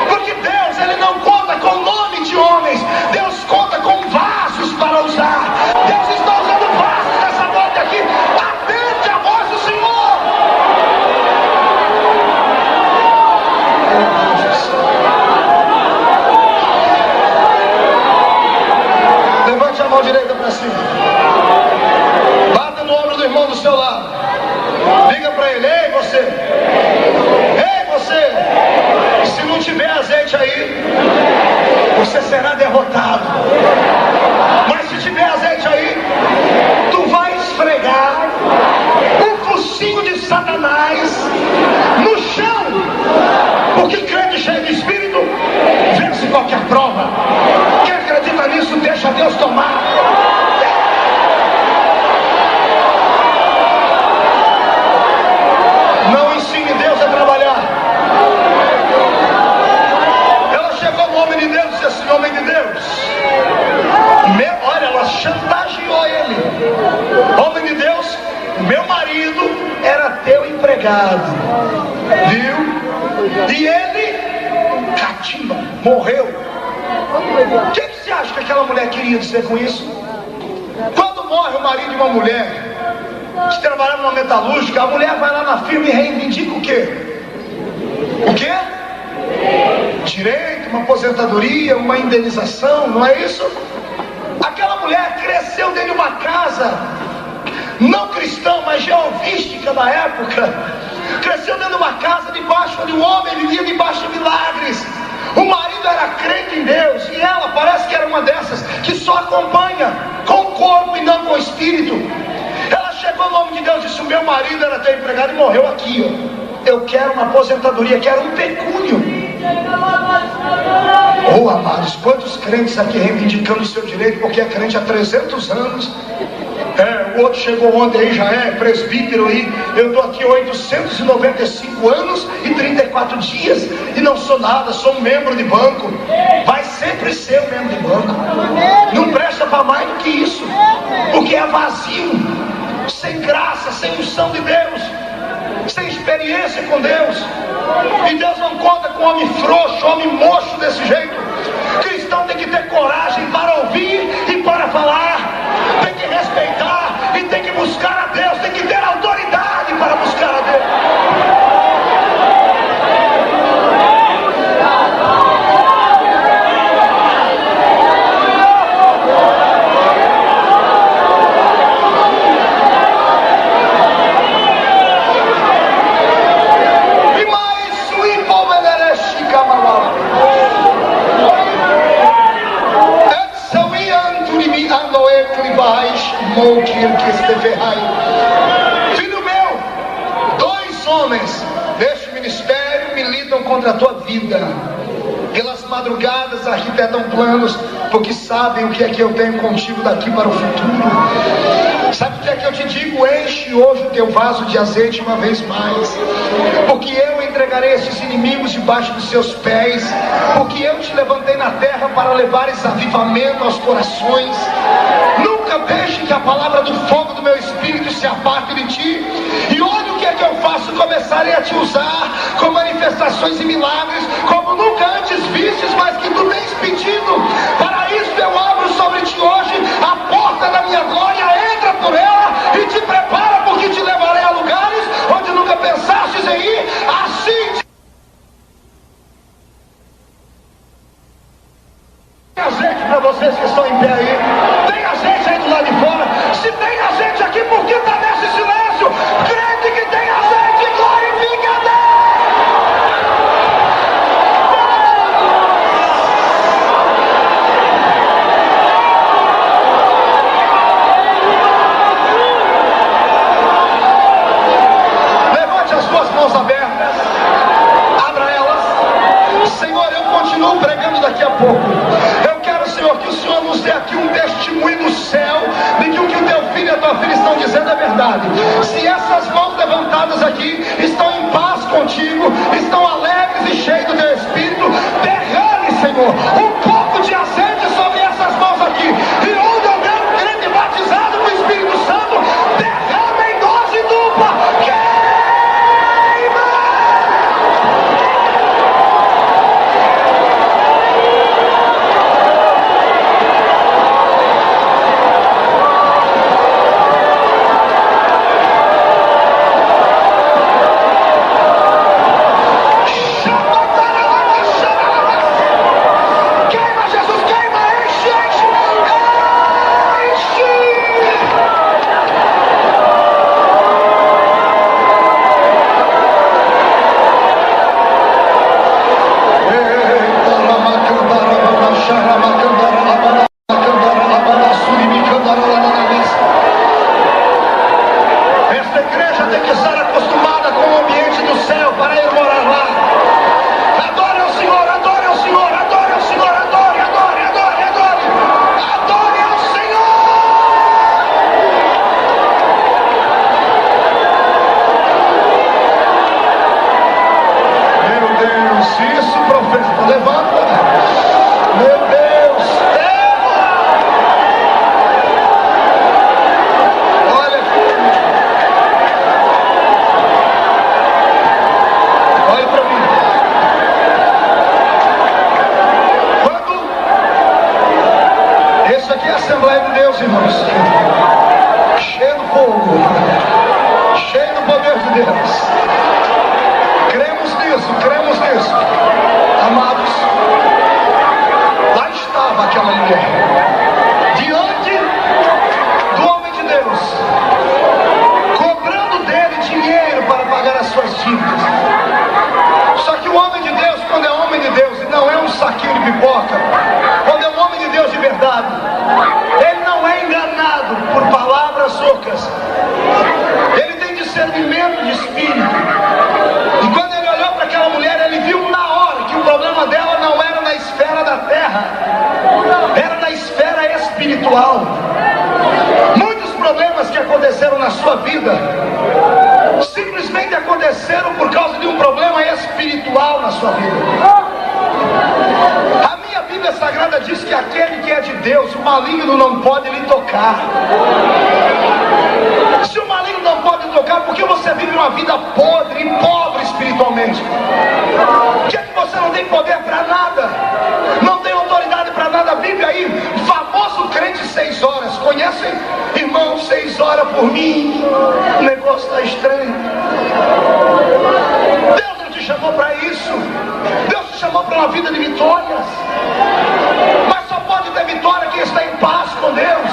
Porque Deus, Ele não conta com nome de homens. Deus conta com vasos para usar. Deus está usando vasos nessa noite aqui. Atende a voz do Senhor. Levante a mão direita para cima. Bata no ombro do irmão do seu lado. Diga para ele: ei você. Ei você. Se derrotado. Mas se tiver azeite aí, tu vai esfregar o focinho de Satanás no chão. Porque crente cheio de Espírito vence qualquer prova. Quem acredita nisso, deixa Deus tomar. Não ensine Deus a trabalhar. Ela chegou no homem de Deus e disse assim: homem de Deus, olha, ela chantageou ele. Homem de Deus, meu marido era teu empregado, viu? E ele, catimba, morreu. O que você acha que aquela mulher queria dizer com isso? Quando morre o marido de uma mulher que trabalhava na metalúrgica, a mulher vai lá na firma e reivindica o quê? O quê? Direito, uma aposentadoria, uma indenização, não é isso? Aquela mulher cresceu dentro de uma casa, não cristã, mas jeovística da época. Cresceu dentro de uma casa debaixo onde o homem vivia debaixo de milagres. O marido era crente em Deus e ela parece que era uma dessas que só acompanha com o corpo e não com o espírito. Ela chegou no nome de Deus e disse: o meu marido era teu empregado e morreu aqui, ó. Eu quero uma aposentadoria, quero um pecúnio. Oh, amados, quantos crentes aqui reivindicando o seu direito porque é crente há 300 anos. O outro chegou ontem aí, já é presbítero aí. Eu estou aqui 895 anos e 34 dias e não sou nada, sou um membro de banco. Vai sempre ser um membro de banco. Não presta para mais do que isso, porque é vazio, sem graça, sem unção de Deus, sem experiência com Deus. E Deus não conta com homem frouxo, homem mocho desse jeito. Cristão tem que ter coragem para ouvir e para falar, tem que respeitar e tem que buscar a Deus, tem que ter autoridade para buscar a Deus. Filho meu, 2 homens deste ministério militam contra a tua vida. Pelas madrugadas arquitetam planos, porque sabem o que é que eu tenho contigo daqui para o futuro. Sabe o que é que eu te digo? Enche hoje o teu vaso de azeite uma vez mais, porque eu entregarei esses inimigos debaixo dos seus pés, porque eu te levantei na terra para levares avivamento aos corações. Nunca deixe que a palavra do fogo do meu espírito se aparte de ti. E olha o que é que eu faço: começarei a te usar com manifestações e milagres como nunca antes vistes, mas que tu tens pedido. Para isso eu abro sobre ti hoje a porta da minha glória. Entra por ela e te prepara, porque te levarei a lugares onde nunca pensastes em ir. Assim tem azeite para vocês que estão em pé aí. Tem azeite aí do lado de fora. Se tem azeite aqui, por que está nesse silêncio? Crente que tem azeite, glorifica a Deus. Levante as suas mãos abertas, abra elas. Senhor, eu continuo pregando daqui a pouco. Eu quero, Senhor, que o Senhor nos dê aqui um testemunho do céu de que o que o teu filho e a tua filha estão dizendo é verdade. Se essas mãos levantadas aqui estão em paz contigo, estão alegres e cheias do teu espírito, derrame, Senhor, um pouco de azeite sobre essas mãos aqui. E onde houver um crente batizado com o Espírito Santo, derrame em dose dupla. Queima! levanta. Meu Deus, olha, olha para mim. Isso aqui é a Assembleia de Deus, irmãos. Cheio do fogo, cheio do poder de Deus. Cremos nisso. Amados, lá estava aquela mulher, diante do homem de Deus, cobrando dele dinheiro para pagar as suas dívidas. Só que o homem de Deus, quando é homem de Deus, e não é um saquinho de pipoca, quando é um homem de Deus de verdade, ele não é enganado por palavras ocas. Ele tem discernimento de espírito. E quando ele olhou para aquela mulher, ele viu na hora que o problema dela não era na esfera da terra, era na esfera espiritual. Muitos problemas que aconteceram na sua vida simplesmente aconteceram por causa de um problema espiritual na sua vida. A minha Bíblia Sagrada diz que aquele que é de Deus, o maligno não pode lhe tocar. Se o maligno não pode tocar, porque você vive uma vida podre e pobre espiritualmente? Que você não tem poder para nada, não tem autoridade para nada. Vive aí, o famoso crente 6 horas. Conhecem? Irmão, 6 horas por mim, o negócio está estranho. Deus não te chamou para isso. Deus te chamou para uma vida de vitórias. Mas só pode ter vitória quem está em paz com Deus.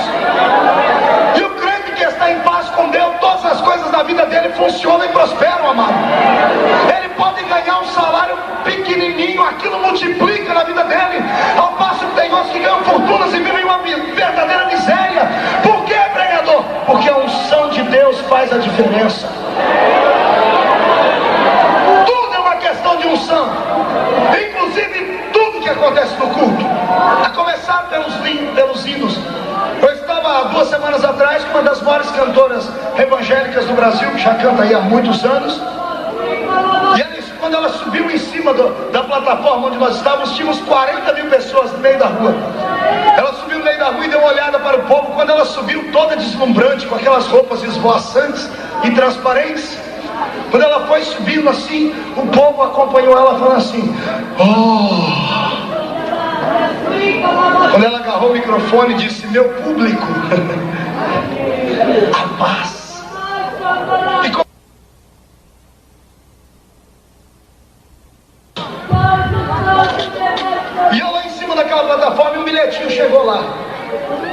E o crente que está em paz com Deus, todas as coisas da vida dele funcionam e prosperam, amado. Ele pode ganhar um salário pequenininho, aquilo multiplica na vida dele. Ao passo que tem outros que ganham fortunas e vivem uma verdadeira miséria. Por quê, pregador? Porque a unção de Deus faz a diferença. Tudo é uma questão de unção. Inclusive tudo que acontece no culto, a começar pelos hinos. Eu estava há 2 semanas atrás com uma das maiores cantoras evangélicas do Brasil, que já canta aí há muitos anos. E quando ela subiu em cima da plataforma onde nós estávamos, tínhamos 40 mil pessoas no meio da rua. Ela subiu no meio da rua e deu uma olhada para o povo. Quando ela subiu toda deslumbrante, com aquelas roupas esvoaçantes e transparentes, quando ela foi subindo assim, o povo acompanhou ela falando assim: oh! Quando ela agarrou o microfone e disse: meu público, a paz. E eu lá em cima daquela plataforma, um bilhetinho chegou lá.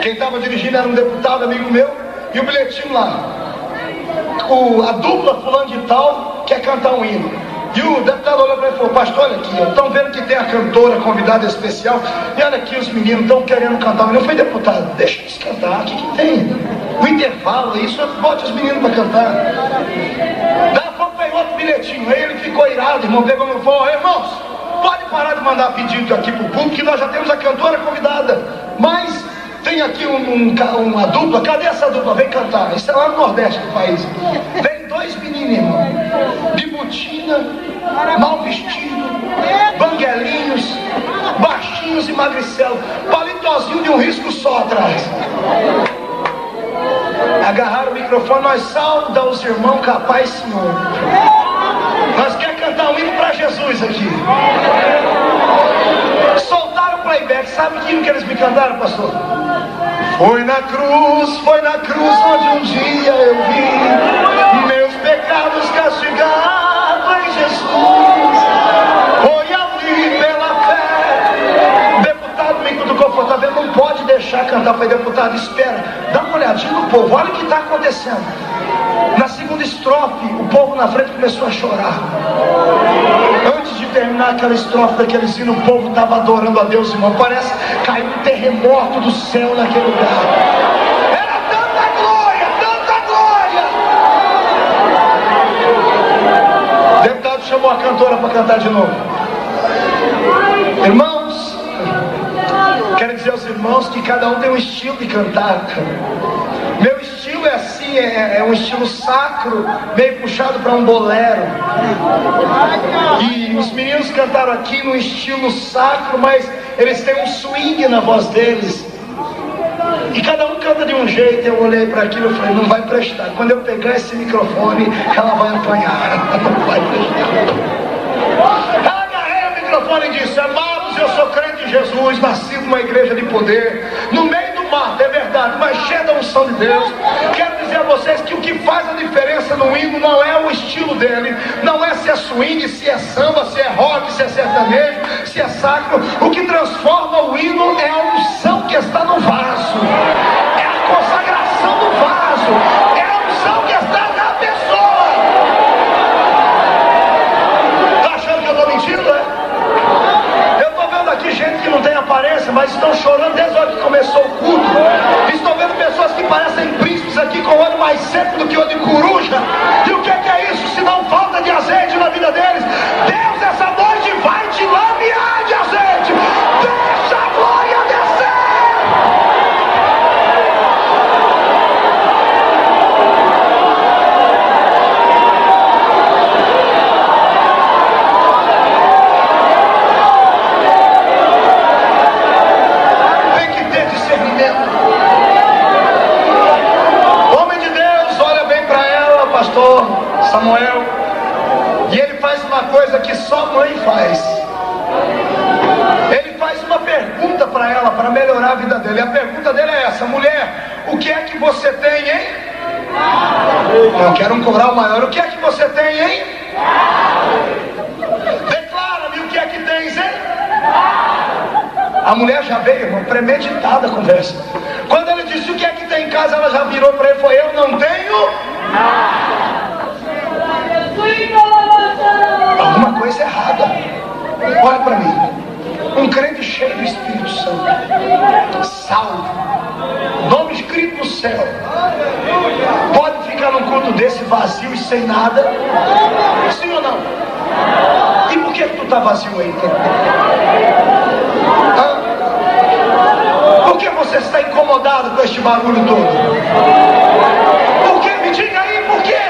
Quem estava dirigindo era um deputado amigo meu, e o bilhetinho lá: a dupla fulano de tal quer cantar um hino. E o deputado olhou para ele e falou: pastor, olha aqui, estão vendo que tem a cantora convidada especial, e olha aqui, os meninos estão querendo cantar um hino. Eu falei: deputado, deixa eles cantar, o que tem? O intervalo, isso, bote os meninos para cantar. Daí a pouco veio outro bilhetinho, aí ele ficou irado, irmão, pegou meu falou: irmãos, pode parar de mandar pedido aqui para o público, que nós já temos a cantora convidada, mas tem aqui uma dupla. Cadê essa dupla? Vem cantar. Isso é lá no Nordeste do país. Vem 2 meninos, irmão, de botina, mal vestido, banguelinhos, baixinhos e magricelos, palitozinho de um risco só atrás. Agarraram o microfone: nós salda os irmãos capaz, Senhor. Nós quer cantar um hino para Jesus aqui. Soltaram o playback. Sabe o que eles me cantaram, pastor? Foi na cruz onde um dia eu vi meus pecados castigados em Jesus. Foi ali pela fé. O deputado me cutucou, falou: tá vendo? Não pode deixar cantar. Foi: deputado, espera, dá uma olhadinha no povo, olha o que está acontecendo. Na segunda estrofe, o povo na frente começou a chorar. Antes de terminar aquela estrofe daqueles hinos, o povo estava adorando a Deus, irmão. Parece que caiu um terremoto do céu naquele lugar. Era tanta glória, tanta glória. O deputado chamou a cantora para cantar de novo. Irmãos, quero dizer aos irmãos que cada um tem um estilo de cantar. Meu estilo é assim, assim, é um estilo sacro, meio puxado para um bolero. E os meninos cantaram aqui no estilo sacro, mas eles têm um swing na voz deles. E cada um canta de um jeito. Eu olhei para aquilo e falei, não vai prestar. Quando eu pegar esse microfone, ela vai apanhar. Não vai prestar. Ela agarrei o microfone e disse, amados, eu sou crente em Jesus, nasci numa igreja de poder, no meio do mato, é verdade, mas cheia da unção de Deus. Quero dizer a vocês que o que faz a diferença no hino não é o estilo dele, não é se é swing, se é samba, se é rock, se é sertanejo, se é sacro. O que transforma o hino é a unção que está no vaso, é a consagração do vaso, é a unção que está na pessoa. Tá achando que eu estou mentindo, né? Eu estou vendo aqui gente que não tem aparência, mas estão chorando desde a hora que começou o culto. Estou vendo pessoas que parecem príncipes aqui com o olho mais seco do que o olho de coruja. E o que é isso? Se não falta de azeite na vida deles, Deus essa noite vai te lamear de azeite. Deixa a glória descer. Tem que ter discernimento. O homem de Deus olha bem para ela, pastor Samuel, e ele faz uma coisa que só mãe faz. Ele faz uma pergunta para ela, para melhorar a vida dele. E a pergunta dele é essa: mulher, o que é que você tem, hein? Eu quero um coral maior. O que é que você tem, hein? Declara-me o que é que tens, hein? A mulher já veio, irmão, premeditada a conversa. Quando ele disse o que é que tem em casa, ela já virou para ele e falou, eu não tenho alguma coisa errada. Olha para mim, um crente cheio do Espírito Santo, salvo, nome escrito no céu, pode ficar num culto desse vazio e sem nada? Sim ou não? E por que tu está vazio aí? Por que você está incomodado com este barulho todo? Por que? Me diga aí, por quê?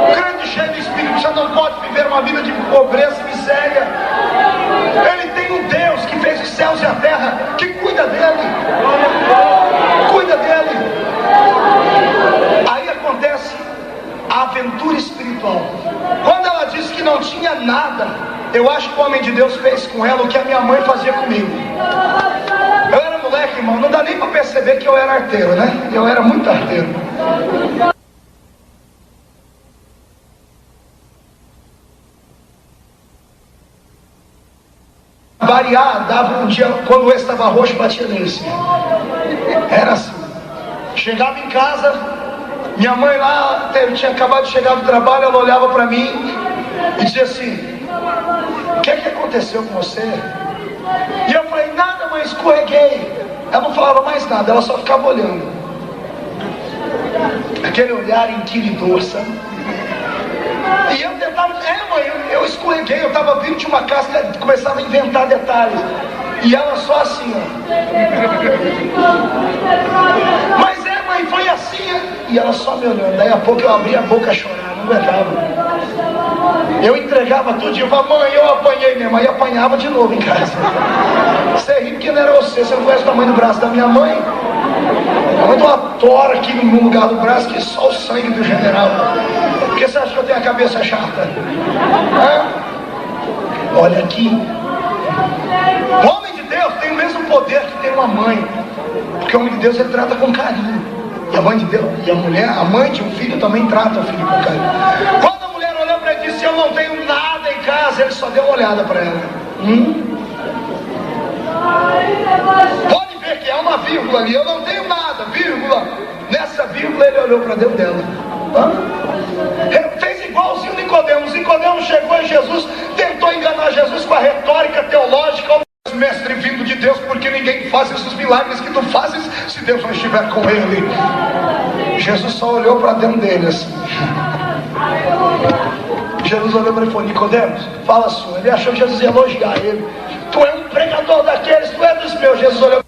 O grande cheio do Espírito Santo não pode viver uma vida de pobreza e miséria. Ele tem um Deus que fez os céus e a terra, que cuida dele. Cuida dele. Aí acontece a aventura espiritual. Quando ela disse que não tinha nada, eu acho que o homem de Deus fez com ela o que a minha mãe fazia comigo. Eu era moleque, irmão, não dá nem para perceber que eu era arteiro, né? Eu era muito arteiro. Variar, dava um dia, quando o estava roxo, batia nesse. Era assim. Chegava em casa, minha mãe lá, eu tinha acabado de chegar do trabalho, ela olhava para mim e dizia assim, o que é que aconteceu com você? E eu falei, nada, mãe, escorreguei. Ela não falava mais nada, ela só ficava olhando. Aquele olhar inquiridor, sabe? E eu tentava, mãe, eu escorreguei, eu estava vindo de uma casca, começava a inventar detalhes. E ela só assim, ó. Mas mãe, foi assim. E ela só me olhando. Daí a pouco eu abri a boca a chorar, não aguentava. Eu entregava tudo e eu falava, mãe, eu apanhei mesmo. Aí apanhava de novo em casa. Você ri porque não era você não conhece o tamanho do braço da minha mãe. Minha mãe deu uma tora aqui no lugar do braço, que é só o sangue do general. Por que você acha que eu tenho a cabeça chata? Olha aqui. O homem de Deus tem o mesmo poder que tem uma mãe. Porque o homem de Deus ele trata com carinho. E a mãe de Deus, e a mulher, a mãe de um filho também trata o filho com carinho. Quando a mulher olhou para ele e disse, eu não tenho nada em casa, ele só deu uma olhada para ela. Pode ver que há uma vírgula ali, eu não tenho nada, vírgula. Nessa vírgula ele olhou para dentro dela. Fez igualzinho Nicodemos. Nicodemos chegou em Jesus, tentou enganar Jesus com a retórica teológica. Mestre vindo de Deus, porque ninguém faz esses milagres que tu fazes se Deus não estiver com ele. Jesus só olhou para dentro dele assim. Jesus olhou para ele e falou, Nicodemos, fala sua. Ele achou que Jesus ia elogiar ele. Tu é um pregador daqueles, tu é dos meus. Jesus olhou.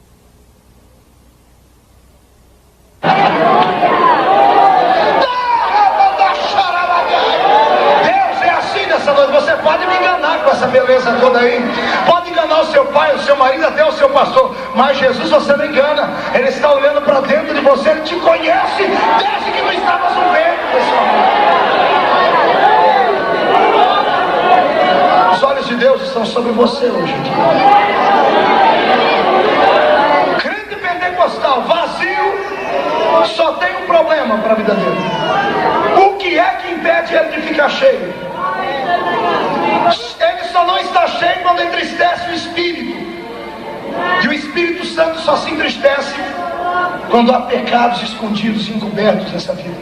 beleza toda aí. Pode enganar o seu pai, o seu marido, até o seu pastor, mas Jesus você não engana. Ele está olhando para dentro de você, Ele te conhece desde que não estavas no ventre, pessoal. Os olhos de Deus estão sobre você hoje. Crente pentecostal vazio só tem um problema para a vida dele. O que é que impede ele de ficar cheio? Ele só não está cheio quando entristece o Espírito. E o Espírito Santo só se entristece quando há pecados escondidos e encobertos nessa vida.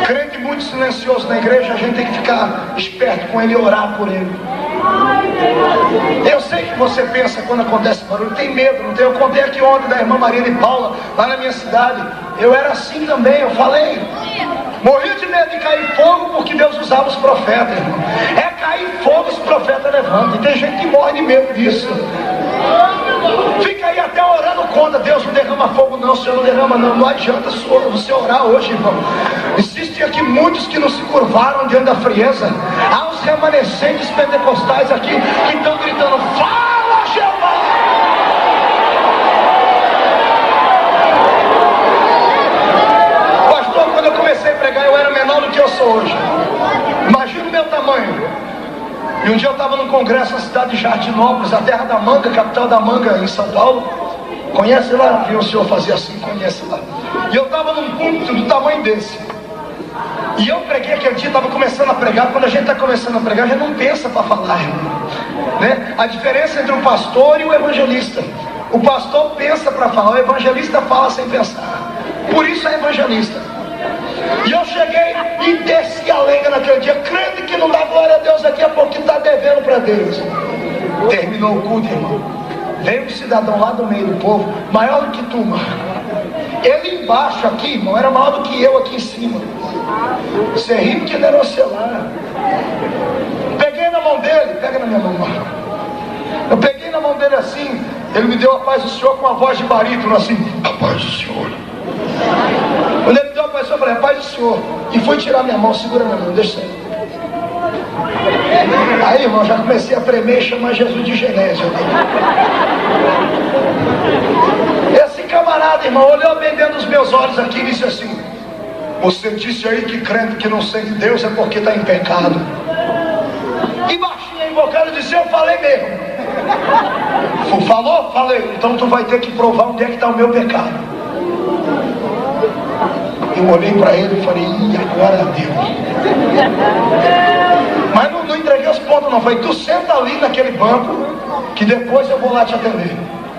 Crente muito silencioso na igreja, a gente tem que ficar esperto com ele e orar por ele. Eu sei que você pensa quando acontece barulho, tem medo, não tem? Eu contei aqui ontem da irmã Maria de Paula, lá na minha cidade. Eu era assim também, eu falei. Morria de medo de cair fogo porque Deus usava os profetas, irmão. É cair fogo, os profetas levantam. E tem gente que morre de medo disso. Fica aí até orando contra. Deus não derrama fogo não, o Senhor não derrama não. Não adianta você orar hoje, irmão. Existem aqui muitos que não se curvaram diante da frieza. Há os remanescentes pentecostais aqui que estão gritando: fala, Jeová! Pastor, quando eu comecei a pregar, eu era menor do que eu sou hoje. Imagina o meu tamanho. E um dia eu estava num congresso na cidade de Jardinópolis, a terra da manga, capital da manga, em São Paulo. Conhece lá? Viu o senhor fazer assim? Conhece lá. E eu estava num púlpito do tamanho desse. E eu preguei aquele dia, estava começando a pregar. Quando a gente está começando a pregar, a gente não pensa para falar, né? A diferença entre o pastor e o evangelista: o pastor pensa para falar, o evangelista fala sem pensar. Por isso é evangelista. E eu cheguei e desci a lenha naquele dia, crendo que não dá glória a Deus aqui, é porque está devendo para Deus. Terminou o culto, irmão. Veio um cidadão lá do meio do povo, maior do que tu, mano. Ele embaixo aqui, irmão, era maior do que eu aqui em cima. Você ri porque ele era ocelar. Peguei na mão dele, pega na minha mão, mano. Eu peguei na mão dele assim, ele me deu a paz do Senhor com a voz de barítono assim: a paz do Senhor. Quando ele me deu a paz do Senhor, eu falei: a paz do Senhor. E fui tirar minha mão, segura minha mão, deixa eu. Aí, irmão, já comecei a tremer e chamar Jesus de Genésio. Esse camarada, irmão, olhou bem dentro dos meus olhos aqui e disse assim: você disse aí que crente que não sente Deus é porque está em pecado. E baixinho invocado disse: eu falei mesmo. Falou? Falei. Então tu vai ter que provar onde é que está o meu pecado. Eu olhei para ele e falei: ih, agora Deus. Mas não entreguei os pontos não. Falei: tu senta ali naquele banco que depois eu vou lá te atender.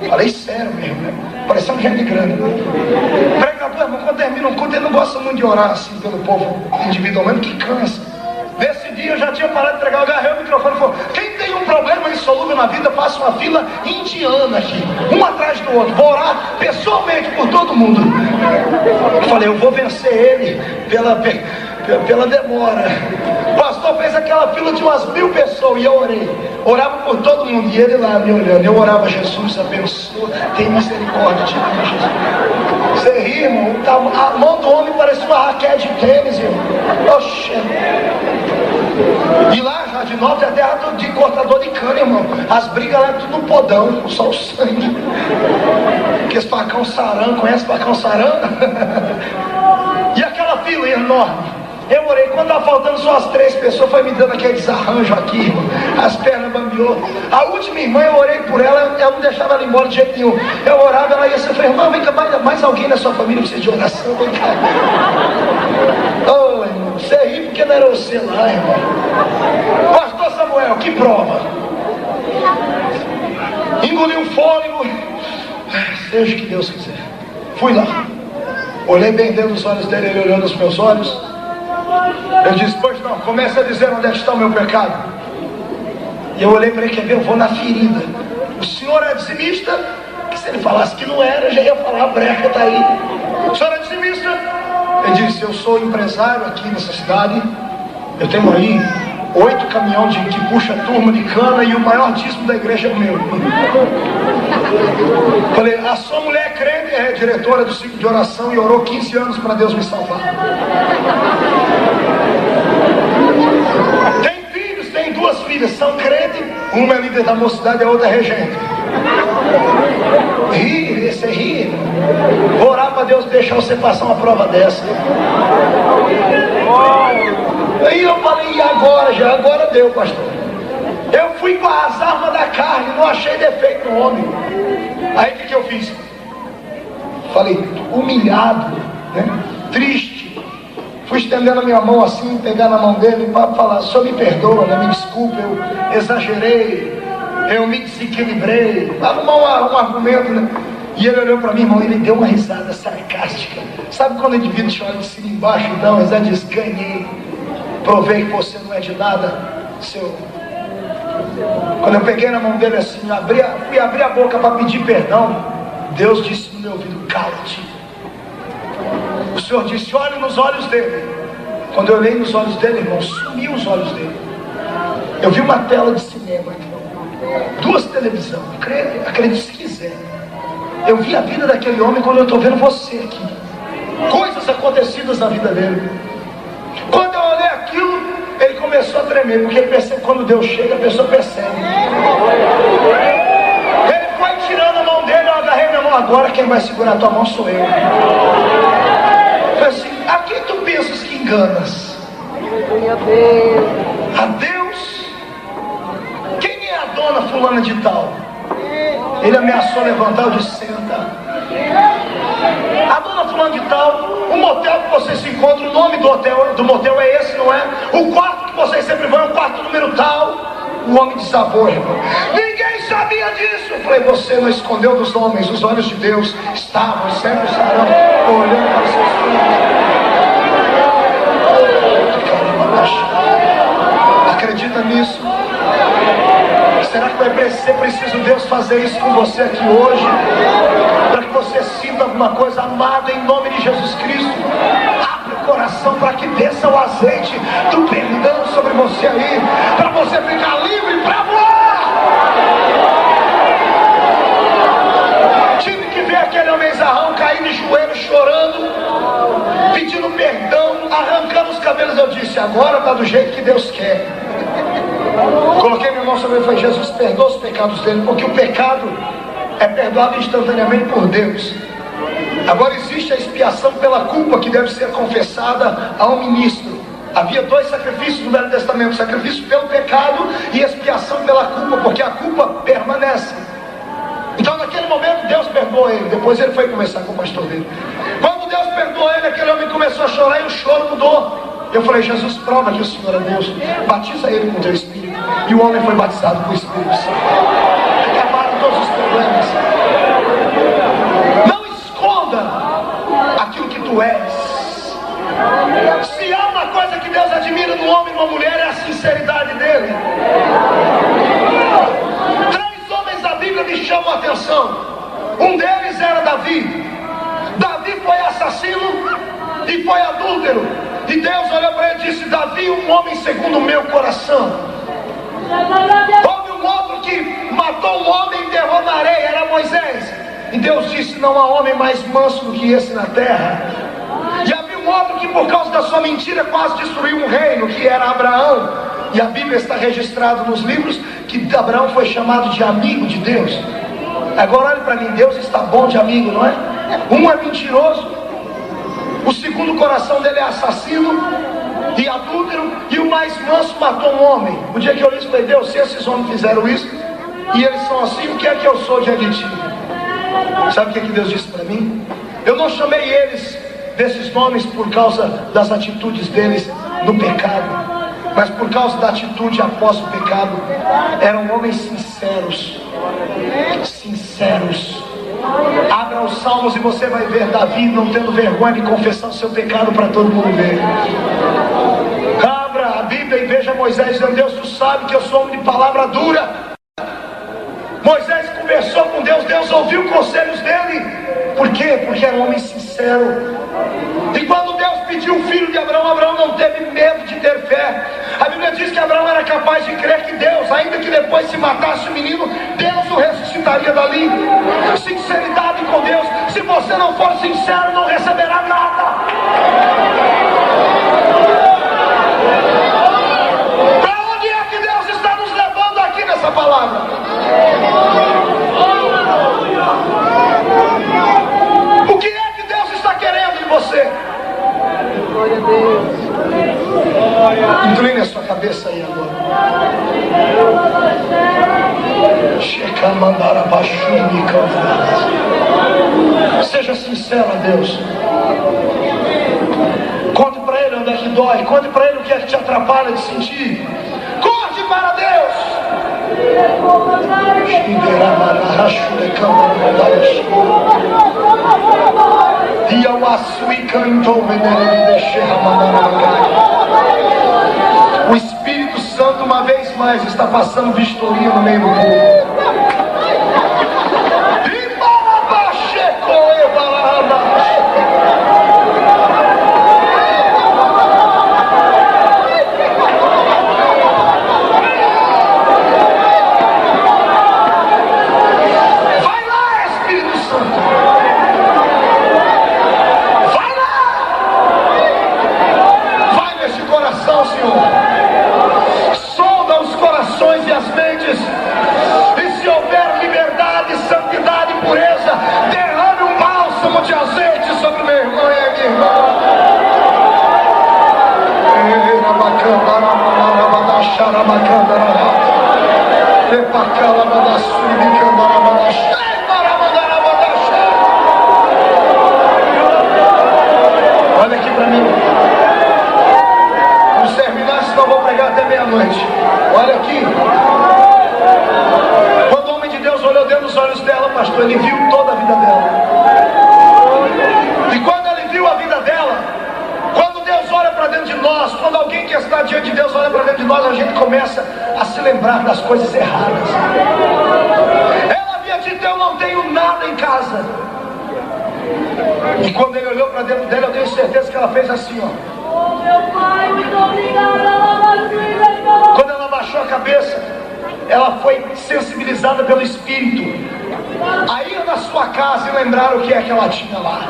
Falei sério mesmo, né? Parecendo gente grande. Pregador, irmão, quando termina um culto, ele não gosta muito de orar assim pelo povo individualmente, que cansa. Nesse dia eu já tinha parado de pregar, eu agarrei o microfone e falei: quem tem um problema insolúvel na vida, faça uma fila indiana aqui, um atrás do outro. Vou orar pessoalmente por todo mundo. Eu falei: eu vou vencer ele pela demora. O pastor fez aquela fila de umas 1000 pessoas e eu orei. Orava por todo mundo e ele lá me olhando. Eu orava: Jesus, abençoa, tem misericórdia de mim, Jesus. Você ri, irmão? A mão do homem parecia uma raquete de tênis, irmão. Oxe. E lá, Jardinópolis é terra de cortador de cana, irmão. As brigas lá é tudo no podão, só o sangue. Aqueles facão sarão, conhece facão sarão? E aquela fila enorme. Eu orei, quando estava faltando só as 3 pessoas, foi me dando aquele desarranjo aqui, irmão. As pernas bambeou. A última irmã, eu orei por ela, eu não deixava ela embora de jeito nenhum. Eu orava, ela ia assim, eu falei: irmão, vem cá, mais alguém na sua família precisa de oração, vem cá. Oh, irmão, você ri porque não era você lá, irmão. Pastor Samuel, que prova. Engoli um fôlego, seja o que Deus quiser. Fui lá, olhei bem dentro dos olhos dele, ele olhando nos meus olhos. Eu disse: pois não, comece a dizer onde é que está o meu pecado. E eu olhei para ele: quer ver? Eu vou na ferida. O senhor é dizimista? Que se ele falasse que não era, já ia falar: a brecha está aí. O senhor é dizimista? Ele disse: eu sou empresário aqui nessa cidade. Eu tenho aí 8 caminhões que puxa turma de cana e o maior dízimo da igreja é o meu. Falei: a sua mulher é crente, é diretora do ciclo de oração e orou 15 anos para Deus me salvar. filhas são crentes, uma é líder da mocidade e a outra é regente. Ri, você ri. Vou orar para Deus deixar você passar uma prova dessa. Aí eu falei, e agora? Já agora deu, pastor. Eu fui com as armas da carne, não achei defeito no homem. Aí o que eu fiz? Falei, humilhado, né? Triste. Fui estendendo a minha mão assim, pegar na mão dele para falar, senhor me perdoa, né? Me desculpe, eu exagerei, eu me desequilibrei, arrumar um argumento, né? E ele olhou para mim, irmão, ele deu uma risada sarcástica. Sabe quando o indivíduo te olha de cima e embaixo, então, a risada diz, ganhei, provei que você não é de nada, seu... Quando eu peguei na mão dele assim, fui abrir a boca para pedir perdão, Deus disse no meu ouvido, cala-te. O Senhor disse, olhe nos olhos dele. Quando eu olhei nos olhos dele, irmão, sumiu os olhos dele. Eu vi uma tela de cinema, duas televisões, acredite se quiser. Eu vi a vida daquele homem quando eu estou vendo você aqui. Coisas acontecidas na vida dele. Quando eu olhei aquilo, ele começou a tremer, porque ele percebe, quando Deus chega, a pessoa percebe. Ele foi tirando a mão dele, eu agarrei minha mão, agora quem vai segurar a tua mão sou eu. Assim, a quem tu pensas que enganas? A Deus? Quem é a dona fulana de tal? Ele ameaçou levantar, eu disse, senta. A dona fulana de tal, o motel que vocês se encontram, o nome do motel é esse, não é? O quarto que vocês sempre vão é o quarto número tal. O homem desabou, irmão. Ninguém sabia disso. Eu falei, você não escondeu dos homens, os olhos de Deus estavam, sempre estarão olhando para os seus filhos. Acredita nisso? Será que vai ser preciso Deus fazer isso com você aqui hoje? Para que você sinta alguma coisa amada em nome de Jesus Cristo? Abre o coração para que desça o azeite do perdão sobre você aí, para você ficar livre para voar. Tive que ver aquele homenzarrão cair de joelho chorando, pedindo perdão, arrancando os cabelos. Eu disse, agora está do jeito que Deus quer. Coloquei minha mão sobre ele e falei, Jesus, perdoa os pecados dele, porque o pecado é perdoado instantaneamente por Deus. Agora existe a expiação pela culpa que deve ser confessada a um ministro. Havia dois sacrifícios no Velho Testamento, sacrifício pelo pecado e expiação pela culpa, porque a culpa permanece. Então naquele momento Deus perdoou ele, depois ele foi conversar com o pastor dele. Quando Deus perdoou ele, aquele homem começou a chorar e o choro mudou. Eu falei, Jesus, prova que o Senhor é Deus, batiza ele com o teu Espírito. E o homem foi batizado com o Espírito Santo. Acabaram todos os problemas. Não esconda aquilo que tu és. Se há uma coisa que Deus admira no homem e numa mulher, é a sinceridade dele. 3 homens da Bíblia me chamam a atenção. Um deles era Davi. Davi foi assassino e foi adúltero. E Deus olhou para ele e disse, Davi, um homem segundo o meu coração. Houve um outro que matou um homem e enterrou na areia, era Moisés. E Deus disse, não há homem mais manso do que esse na terra. E havia um outro que por causa da sua mentira quase destruiu um reino, que era Abraão. E a Bíblia está registrada nos livros que Abraão foi chamado de amigo de Deus. Agora olhe para mim, Deus está bom de amigo, não é? Um é mentiroso, o segundo coração dele é assassino e adúltero, e o mais manso matou um homem. O dia que eu li isso, falei, Deus, se esses homens fizeram isso e eles são assim, o que é que eu sou diante de ti? Sabe o que Deus disse para mim? Eu não chamei eles desses nomes por causa das atitudes deles no pecado, mas por causa da atitude após o pecado. Eram homens sinceros. Abra os Salmos e você vai ver Davi não tendo vergonha de confessar o seu pecado para todo mundo ver. Abra a Bíblia e veja Moisés dizendo, Deus, tu sabe que eu sou homem de palavra dura. Moisés conversou com Deus, Deus ouviu conselhos dele. Por quê? Porque era um homem sincero. E quando Deus pediu o filho de Abraão, Abraão não teve medo de ter fé. A Bíblia diz que Abraão era capaz de crer que Deus, ainda que depois se matasse o menino, Deus o ressuscitaria dali. Sinceridade com Deus. Se você não for sincero, não receberá nada. Para onde é que Deus está nos Incline a sua cabeça aí agora. Seja sincero a Deus. Conte para Ele onde é que dói. Conte para Ele o que é que te atrapalha de sentir. Conte para Deus. O Espírito Santo uma vez mais está passando vistoria no meio do povo. Olha aqui para mim. Vamos terminar, senão eu vou pregar até meia-noite. Olha aqui. Quando o homem de Deus olhou dentro dos olhos dela, pastor, ele viu toda a vida dela. E quando ele viu a vida dela, quando Deus olha para dentro de nós, quando alguém que está diante de Deus olha para dentro de nós, a gente começa a se lembrar das coisas erradas. Ela havia dito: eu não tenho nada em casa. E quando ele olhou para dentro dela, eu tenho certeza que ela fez assim, ó. Meu Pai, muito obrigada. Quando ela baixou a cabeça, ela foi sensibilizada pelo Espírito a ir na sua casa e lembrar o que é que ela tinha lá.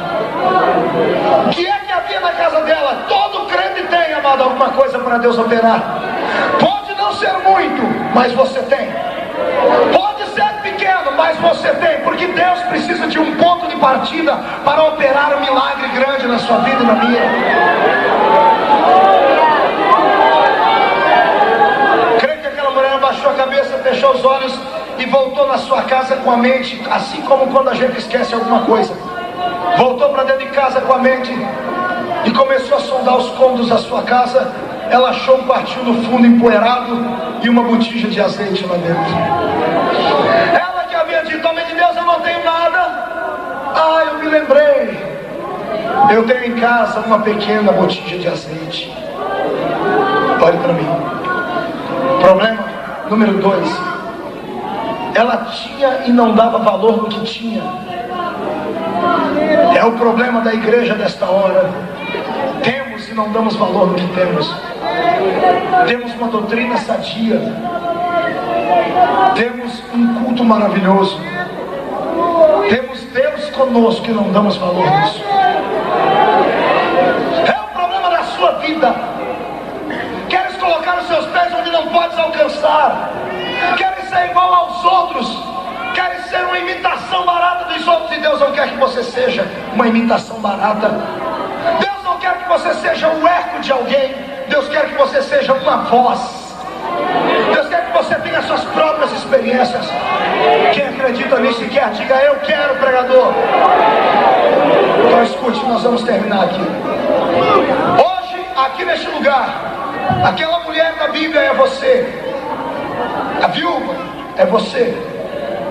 O que é que havia na casa dela? Todo crente tem, amado, alguma coisa para Deus operar. Pode não ser muito, mas você tem. Pode ser pequeno, mas você tem. Porque Deus precisa de um ponto de partida para operar um milagre grande na sua vida e na minha. Creio que aquela mulher abaixou a cabeça, fechou os olhos e voltou na sua casa com a mente, assim como quando a gente esquece alguma coisa. Voltou para dentro de casa com a mente e começou a sondar os cômodos da sua casa. Ela achou um quartinho no fundo empoeirado e uma botija de azeite lá dentro. Ela que havia dito: homem de Deus, eu não tenho nada. Ah, eu me lembrei, eu tenho em casa uma pequena botija de azeite. Olhe para mim. Problema número 2: ela tinha e não dava valor no que tinha. É o problema da igreja desta hora. Temos e não damos valor no que temos. Temos uma doutrina sadia. Temos um culto maravilhoso. Temos Deus conosco e não damos valor nisso. É o problema da sua vida. Queres colocar os seus pés onde não podes alcançar. Queres ser igual aos outros. Queres ser uma imitação barata dos outros. E Deus não quer que você seja uma imitação barata. Deus não quer que você seja um eco de alguém. Deus quer que você seja uma voz. Deus quer que você tenha suas próprias experiências. Quem acredita nisso e quer, diga: eu quero, pregador. Então escute, nós vamos terminar aqui. Hoje, aqui neste lugar, aquela mulher da Bíblia é você. A viúva é você.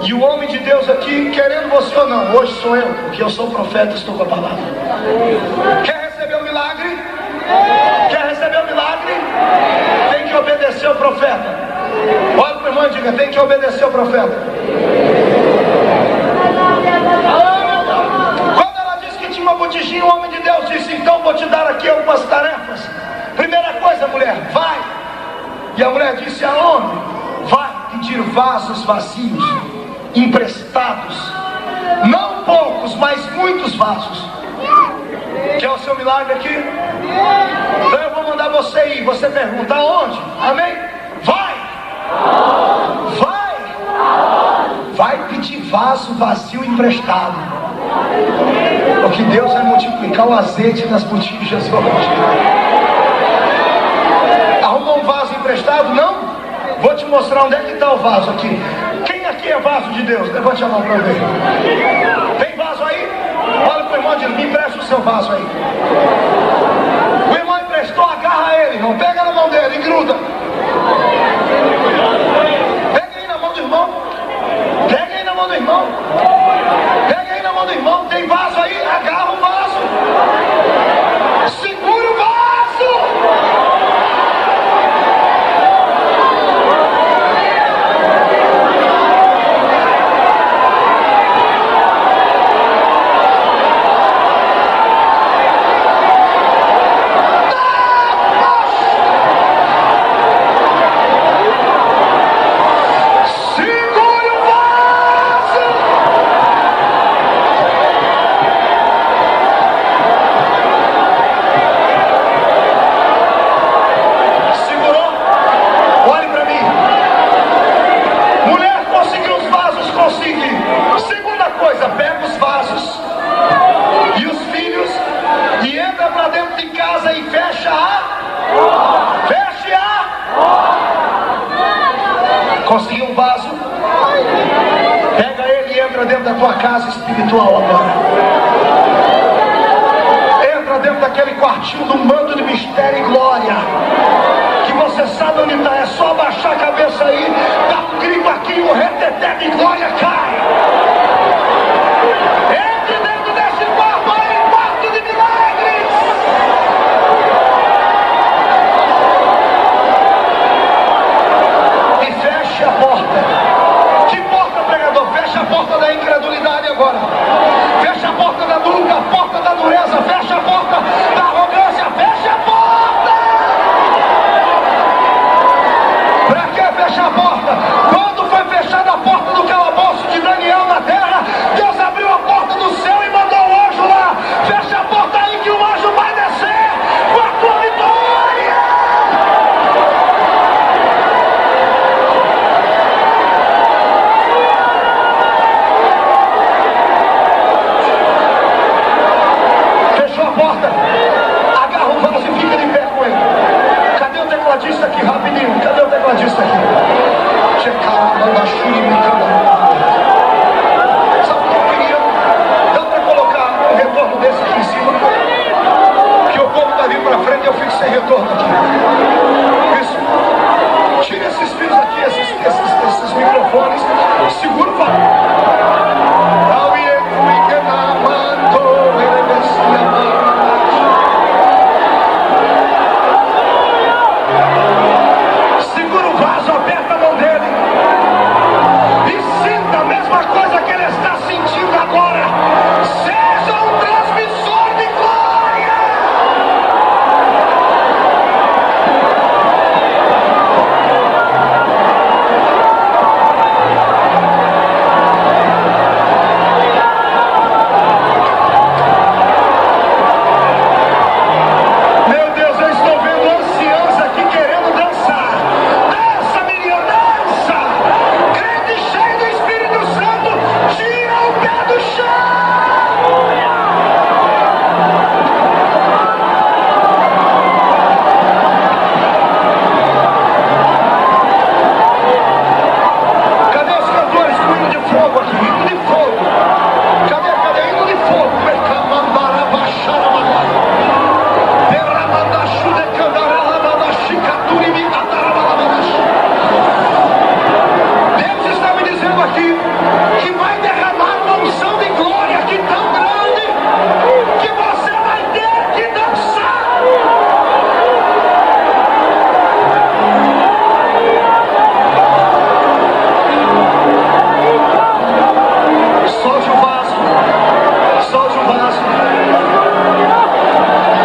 E o homem de Deus aqui, querendo você ou não, hoje sou eu, porque eu sou profeta e estou com a palavra. Quer receber o milagre? Quer receber o milagre? Tem que obedecer ao profeta. Olha para o irmão e diga: tem que obedecer ao profeta. Quando ela disse que tinha uma botijinha, o homem de Deus disse: então vou te dar aqui algumas tarefas. Primeira coisa, mulher, vai. E a mulher disse: aonde? Vai pedir vasos vazios, emprestados, não poucos, mas muitos vasos. Quer o seu milagre aqui? Então eu vou mandar você ir. Você pergunta: aonde? Amém? Vai! Vai! Vai pedir vaso vazio emprestado. Porque Deus vai multiplicar o azeite nas botijas hoje. mostrar onde é que está o vaso aqui. Quem aqui é vaso de Deus? Levante a mão para eu ver. Tem vaso aí? Olha para o irmão e diz: me empresta o seu vaso aí. O irmão emprestou, agarra ele, irmão. Pega na mão dele e gruda. Pega aí na mão do irmão. Pega aí na mão do irmão. Pega aí na mão do irmão. Tem vaso aí? Agarra o vaso. Segura o vaso. Conseguiu um vaso? Pega ele e entra dentro da tua casa espiritual agora. Entra dentro daquele quartinho do manto de mistério e glória. Que você sabe onde está. É só abaixar a cabeça aí, dá um grito aqui e o reteté de glória cai. Entre dentro desse quarto aí, quarto de milagres. Feche a porta. Que porta, pregador? Fecha a porta da incredulidade agora. Fecha a porta da dúvida, a porta da dureza. Fecha a porta da arrogância. Fecha a porta. Pra que fechar a porta? Quando foi fechada a porta do calabouço de Daniel na terra, Deus abriu a porta do céu e mandou o anjo lá. Fecha a porta aí que o anjo vai descer com a tua vitória. Porta, agarra o vaso e fica de pé com ele. Cadê o tecladista aqui, rapidinho? Cadê o tecladista aqui? Sabe o que eu queria? Dá para colocar um retorno desse aqui em cima? Que o povo vai vir para frente e eu fico sem retorno aqui. Isso. Tira esses fios aqui, esses microfones. Segura o vaso.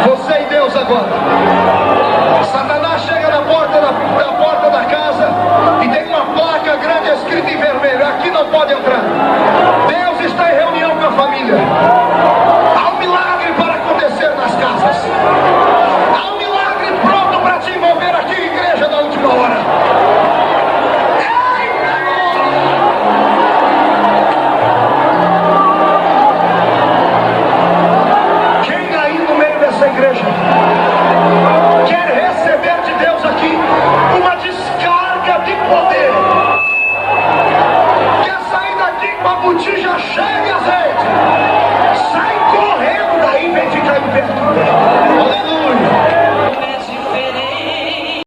Você e Deus agora.